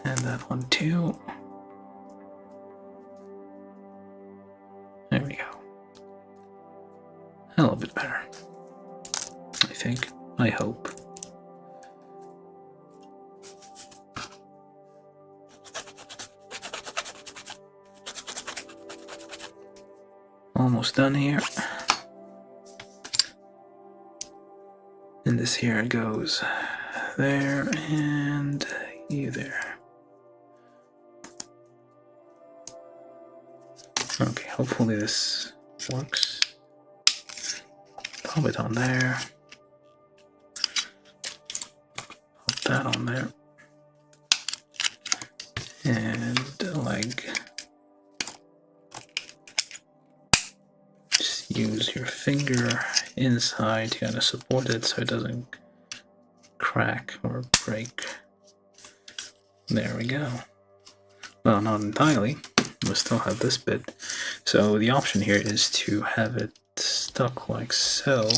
And that one too. There we go. A little bit better, I think. I hope. Almost done here. And this here goes there and you there. Okay, hopefully this works. Pop it on there. Pop that on there. And a leg. Just use your finger inside to kind of support it so it doesn't crack or break. There we go. Well, not entirely. We still have this bit. So the option here is to have it stuck like so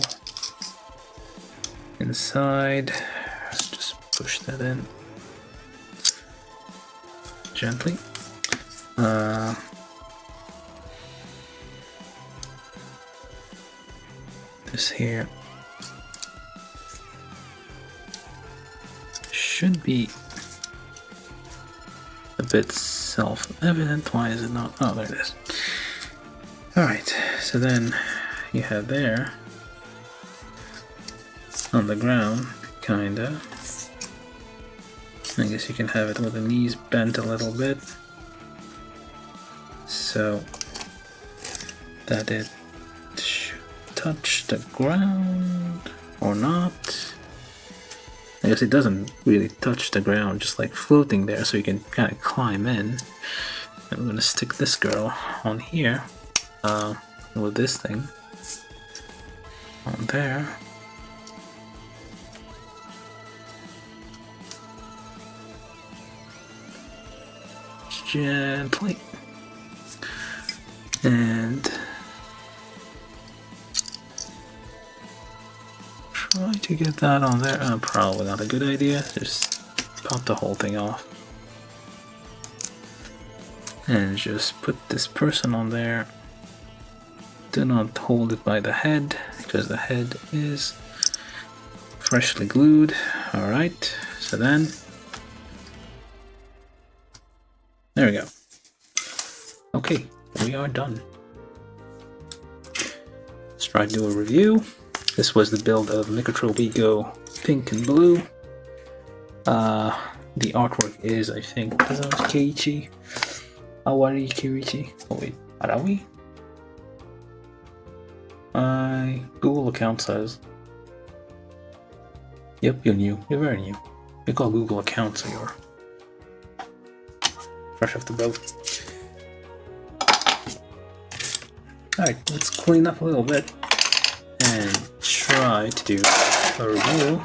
inside. Just push that in gently. This here should be a bit self-evident. Why is it not? Oh, there it is. Alright, so then you have there on the ground, kinda. I guess you can have it with the knees bent a little bit so that it should touch the ground or not. I guess it doesn't really touch the ground, just like floating there, so you can kind of climb in. And we're gonna stick this girl on here with this thing on there. Gently. And try to get that on there. Probably not a good idea. Just pop the whole thing off. And just put this person on there. Do not hold it by the head, because the head is freshly glued. Alright, so then there we go. Okay, we are done. Let's try to do a review. This was the build of MechatroWeGo Pink and Blue. The artwork is, I think, is that Keiichi Awari Kirichi? Oh wait, Arawi? My Google account says. Yep, you're new. You're very new. You call Google account, so you're fresh off the boat. Alright, let's clean up a little bit and try to do a review.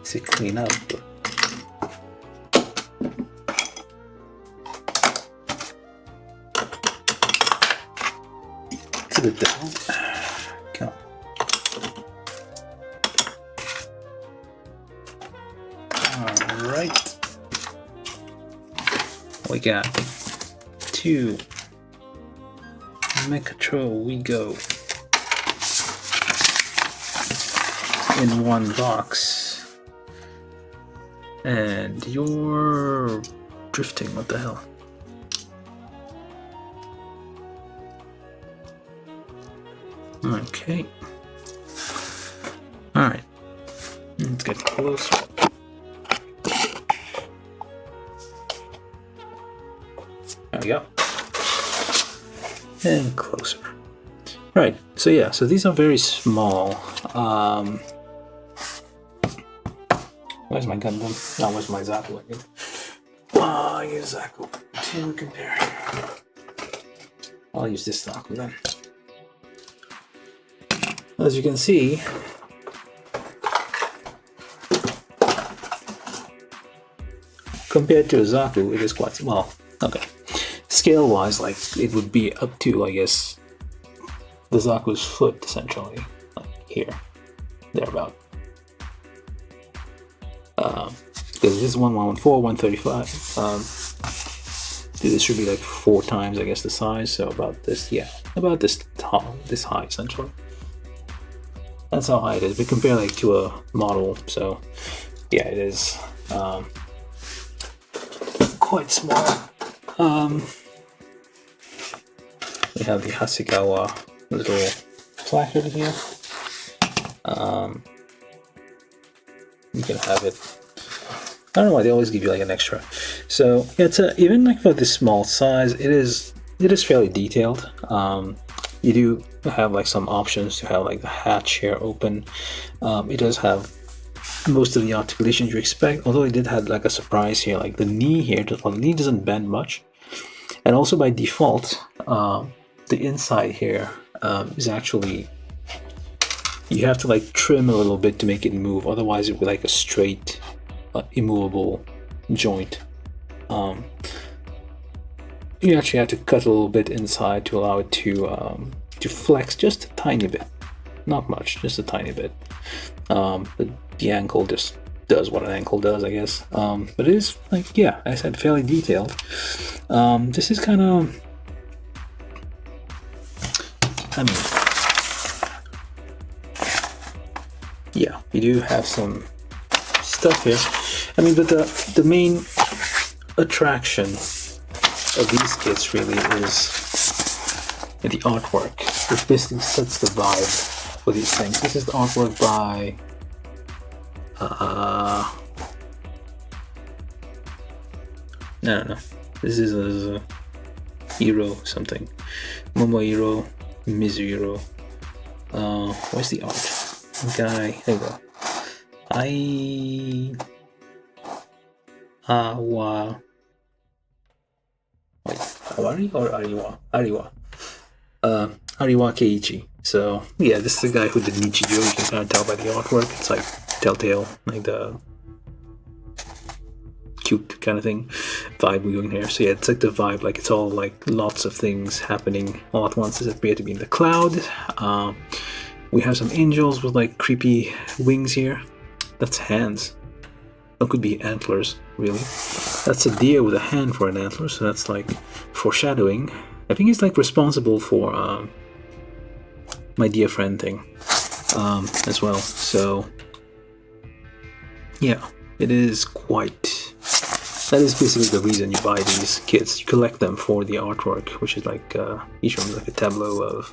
To clean up. It's a bit difficult. Come on. Alright. We got 2 MechatroWeGo in one box. And you're drifting, what the hell? Okay. Alright. Let's get closer. There we go. And closer. Right, so yeah, so these are very small. Where's my Gundam? No, where's my Zaku? I use Zaku to compare. I'll use this Zaku then. As you can see, compared to a Zaku, it is quite small. Okay. Scale-wise, like, it would be up to, I guess, the Zaku's foot, essentially. Like, here. Thereabout. Because this is 1114, 135. This should be like 4 times, I guess, the size. So about this, yeah. About this tall, this high, essentially. That's how high it is. But compare, like, to a model, so, yeah, it is, quite small. We have the Hasegawa little placard here. You can have it. I don't know why they always give you like an extra. So yeah, it's even like for this small size, it is fairly detailed. You do have like some options to have like the hatch here open. It does have most of the articulations you expect, although it did have like a surprise here, like the knee here. The knee doesn't bend much, and also by default, the inside here is actually, you have to like trim a little bit to make it move. Otherwise, it would be like a straight, immovable joint. You actually have to cut a little bit inside to allow it to flex just a tiny bit, not much, just a tiny bit. But the ankle just does what an ankle does, I guess. But it is like, yeah, I said, fairly detailed. This is kind of, I mean, yeah, you do have some stuff here. I mean, but the main attraction of these kits really is the artwork, which basically sets the vibe for these things. This is the artwork by no. This is a Hiro something. Momohiro Mizuhiro. Where's the art? Guy, there you go. Wait, Awari or Ariwa? Ariwa Keiichi. So yeah, this is the guy who did Nichijou. You can kind of tell by the artwork. It's like Telltale, like the cute kind of thing vibe we're going here. So yeah, it's like the vibe, like it's all like lots of things happening all at once. This appear to be in the cloud. We have some angels with like creepy wings here. That's hands. That could be antlers, really. That's a deer with a hand for an antler, so that's like foreshadowing. I think he's like responsible for my dear friend thing as well. So yeah, it is quite, that is basically the reason you buy these kits. You collect them for the artwork, which is like each one is like a tableau of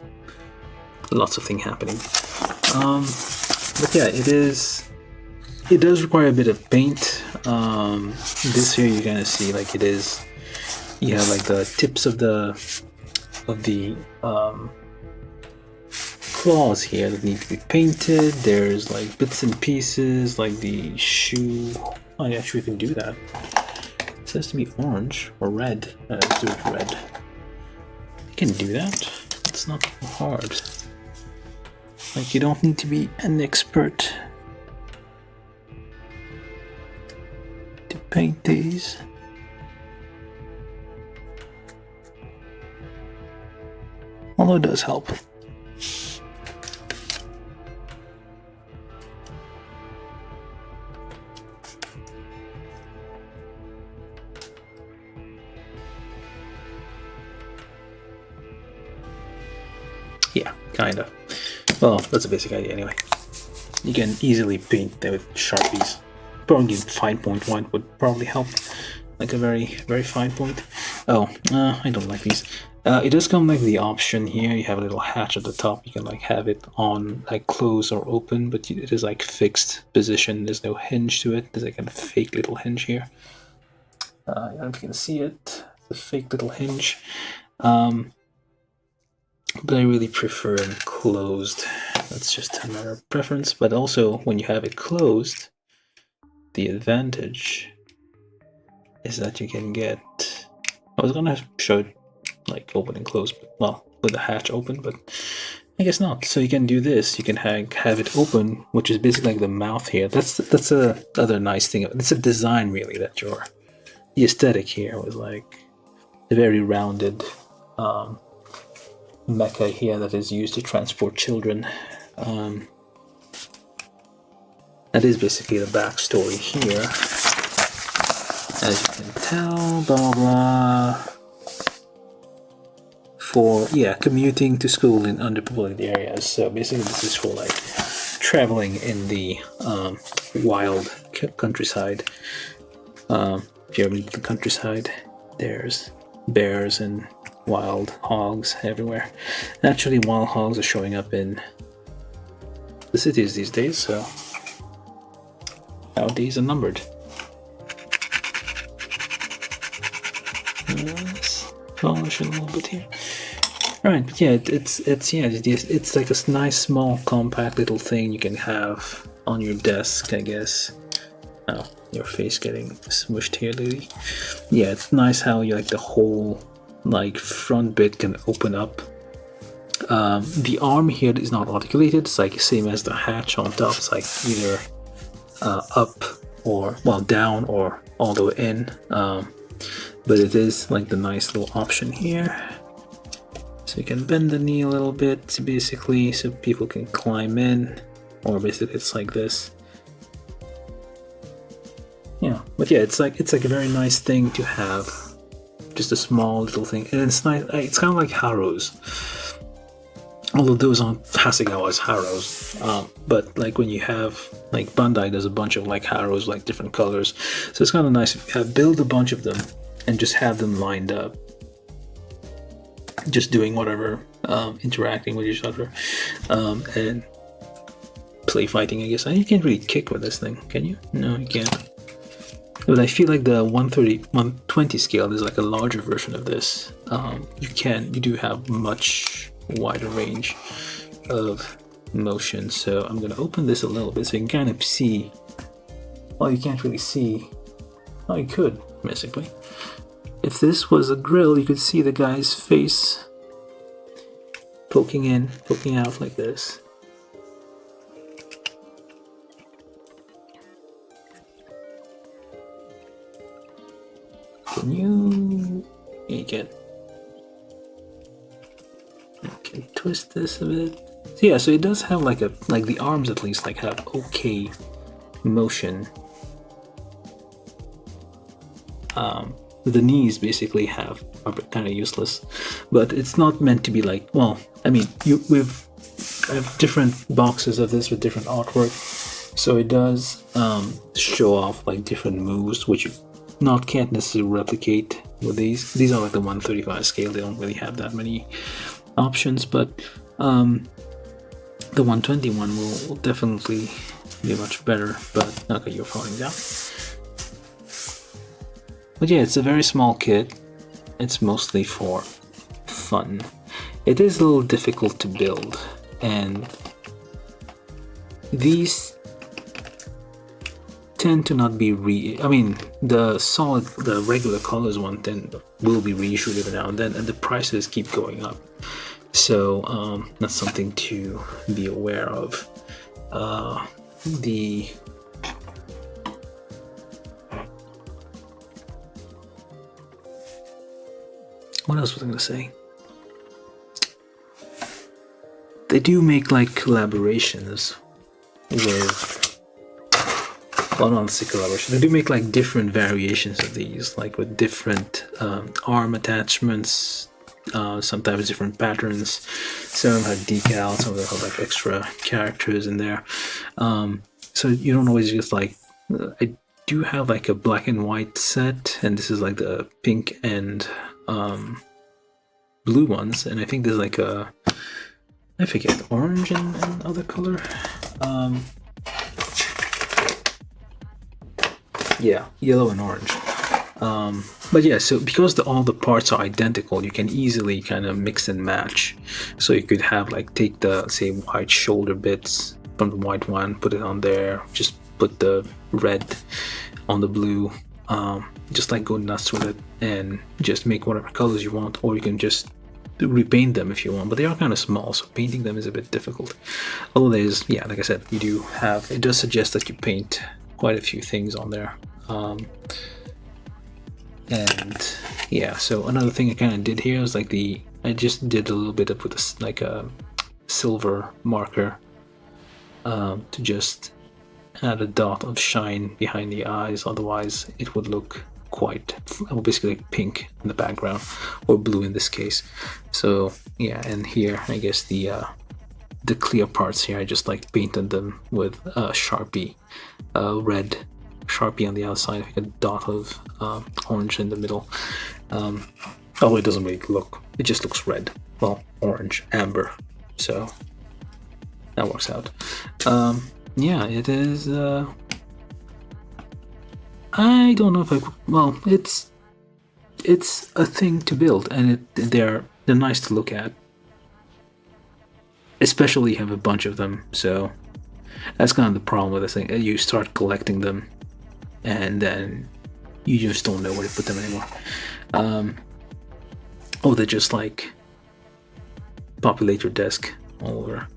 lots of things happening. But yeah, it does require a bit of paint. This here you're gonna see like it is, you have like the tips of the claws here that need to be painted. There's like bits and pieces like the shoe. Oh, you actually can do that. It says to be orange or red. Let's do it red. You can do that. It's not hard. Like, you don't need to be an expert to paint these. Although it does help. Yeah, kinda. Well, that's a basic idea anyway. You can easily paint them with Sharpies. Probably fine point one would probably help. Like a very, very fine point. Oh, I don't like these. It does come like the option here. You have a little hatch at the top. You can like have it on like close or open, but it is like fixed position. There's no hinge to it. There's like a fake little hinge here. I don't know if you can see it. It's a fake little hinge. But I really prefer it closed. That's just a matter of preference. But also, when you have it closed, the advantage is that you can get... I was gonna show it like open and close, but, well, with the hatch open, but I guess not. So you can do this. You can have it open, which is basically like the mouth here. That's a other nice thing. It's a design really that the aesthetic here was like a very rounded mecha here that is used to transport children. That is basically the backstory here. As you can tell, blah blah. For commuting to school in underpopulated areas. So basically, this is for like traveling in the wild countryside. If you ever leave the countryside, there's bears and wild hogs everywhere. Actually, wild hogs are showing up in the cities these days, so our days are numbered. Let's polish a little bit here. Right, but yeah, it's like a nice, small, compact little thing you can have on your desk, I guess. Oh, your face getting smushed here, lady. Yeah, it's nice how you like the whole like front bit can open up. The arm here is not articulated. It's like same as the hatch on top. It's like either up or down or all the way in. But it is like the nice little option here. So you can bend the knee a little bit, basically, so people can climb in, or basically it's like this. Yeah, but yeah, it's like a very nice thing to have, just a small little thing, and it's nice. It's kind of like Harrows, although those aren't Hasegawa's Harrows. But like when you have like Bandai does a bunch of like Harrows, like different colors, so it's kind of nice. Build a bunch of them and just have them lined up. Just doing whatever, interacting with each other, and play fighting, I guess. And you can't really kick with this thing, can you? No, you can't. But I feel like the 120 scale is like a larger version of this. You do have much wider range of motion. So I'm gonna open this a little bit so you can kind of see. Well, you can't really see. Oh, you could, basically. If this was a grill, you could see the guy's face poking in, poking out like this. Can you can twist this a bit. So yeah, so it does have like the arms at least like have okay motion. The knees basically are kind of useless, but it's not meant to be like, well, I mean, I have different boxes of this with different artwork, so it does show off like different moves, which you can't necessarily replicate with these. These are like the 135 scale, they don't really have that many options, but the 121 will definitely be much better. But okay, you're falling down. But yeah, it's a very small kit. It's mostly for fun. It is a little difficult to build, and these tend to not be the regular colors one will be reissued every now and then, and the prices keep going up. So that's something to be aware of. What else was I gonna say? They do make like collaborations with, well, not the collaboration. They do make like different variations of these, like with different arm attachments, sometimes different patterns. Some of them have decals, some of them have like extra characters in there. So you don't always just like. I do have like a black and white set, and this is like the pink and blue ones, and I think there's like a, I forget, orange and other color. Yeah, yellow and orange. But yeah, so because all the parts are identical, you can easily kind of mix and match. So you could have like take the, say, white shoulder bits from the white one, put it on there, just put the red on the blue, just like go nuts with it and just make whatever colors you want, or you can just repaint them if you want, but they are kind of small, so painting them is a bit difficult. Although there's, yeah, like I said, you do have, it does suggest that you paint quite a few things on there. And yeah, so another thing I kind of did here is like I just did a little bit of with a, like a silver marker to just add a dot of shine behind the eyes, otherwise it would look quite, well, basically like pink in the background, or blue in this case. So yeah, and here I guess the clear parts here, I just like painted them with Sharpie, red Sharpie on the outside, a dot of orange in the middle. Although it doesn't really look, it just looks red, well, orange, amber, so that works out. Yeah, it is. I don't know if well, it's a thing to build, and they're nice to look at, especially have a bunch of them. So that's kind of the problem with this thing. You start collecting them, and then you just don't know where to put them anymore. Oh, they just like populate your desk all over.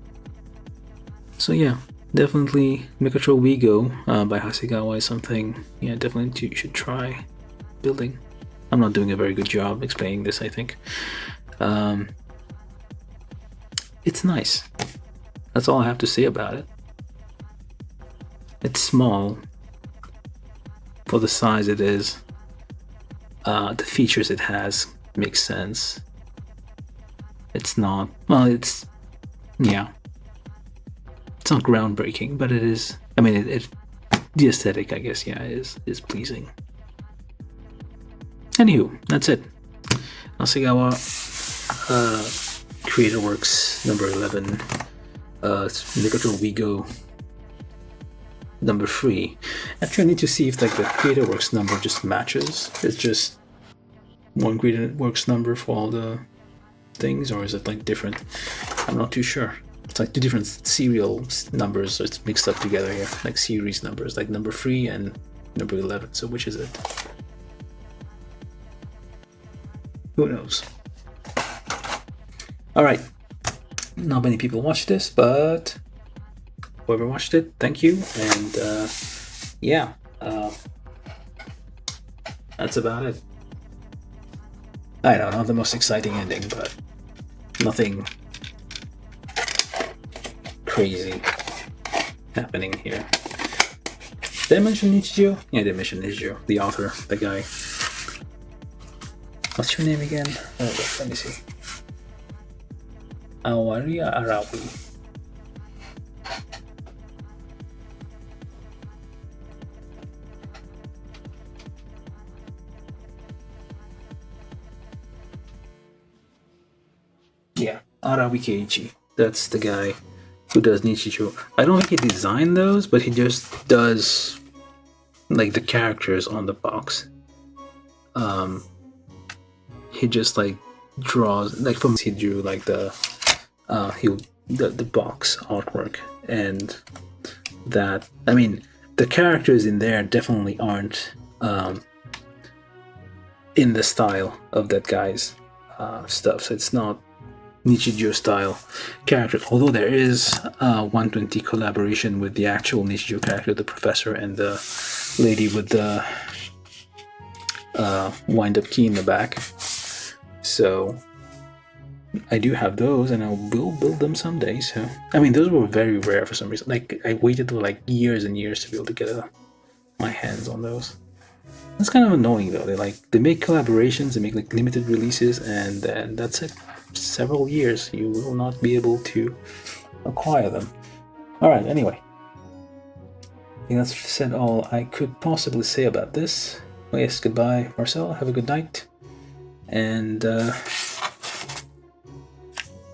So yeah, definitely MechatroWeGo by Hasegawa is something, yeah, definitely you should try building. I'm not doing a very good job explaining this, I think. It's nice. That's all I have to say about it. It's small for the size it is. The features it has make sense. It's not, well, it's, yeah, it's not groundbreaking, but it is, I mean, the aesthetic, I guess, yeah, is pleasing. Anywho, that's it. Hasegawa, Creator Works number 11, MechatroWeGo number 3. Actually, I need to see if like the Creator Works number just matches. It's just one Creator Works number for all the things, or is it like different? I'm not too sure. It's like two different serial numbers, so it's mixed up together here, like series numbers, like number 3 and number 11. So which is it? Who knows? Alright, not many people watched this, but whoever watched it, thank you. And yeah, that's about it. I don't know, not the most exciting ending, but nothing crazy happening here. Did I mention Nichijou? Yeah, I did mention Nichijou, the author, the guy. What's your name again? Oh, let me see. Awaria Arawi. Yeah, Arawi Keiichi. That's the guy who does Nichijou. I don't think he designed those, but he just does like the characters on the box. He just like draws, like from he drew like the box artwork, and that, I mean, the characters in there definitely aren't in the style of that guy's stuff, so it's not Nichijou style character, although there is 120 collaboration with the actual Nichijou character, the professor and the lady with the wind-up key in the back. So I do have those, and I will build them someday. So I mean, those were very rare for some reason. Like I waited for like years and years to be able to get my hands on those. That's kind of annoying though. They make collaborations, they make like limited releases, and then that's it. Several years you will not be able to acquire them. Alright, anyway. I think that's said all I could possibly say about this. Well, yes, goodbye, Marcel. Have a good night. And,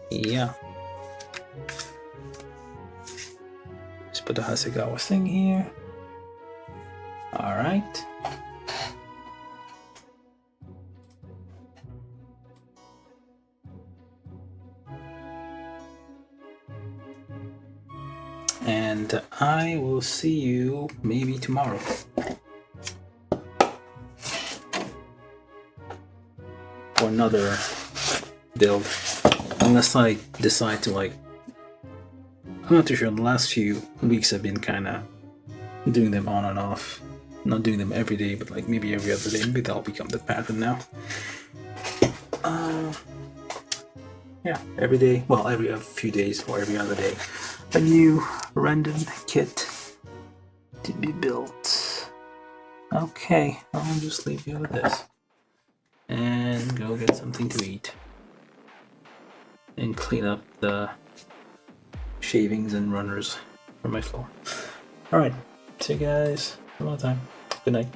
yeah. Let's put the Hasegawa thing here. Alright. And I will see you maybe tomorrow. For another build. Unless I decide to like... I'm not too sure. The last few weeks I've been kind of doing them on and off. Not doing them every day, but like maybe every other day. Maybe that'll become the pattern now. Yeah, every day. Well, every few days or every other day. A new random kit to be built. Okay, I'll just leave you with this. And go get something to eat. And clean up the shavings and runners from my floor. Alright, see you guys some other time. Good night.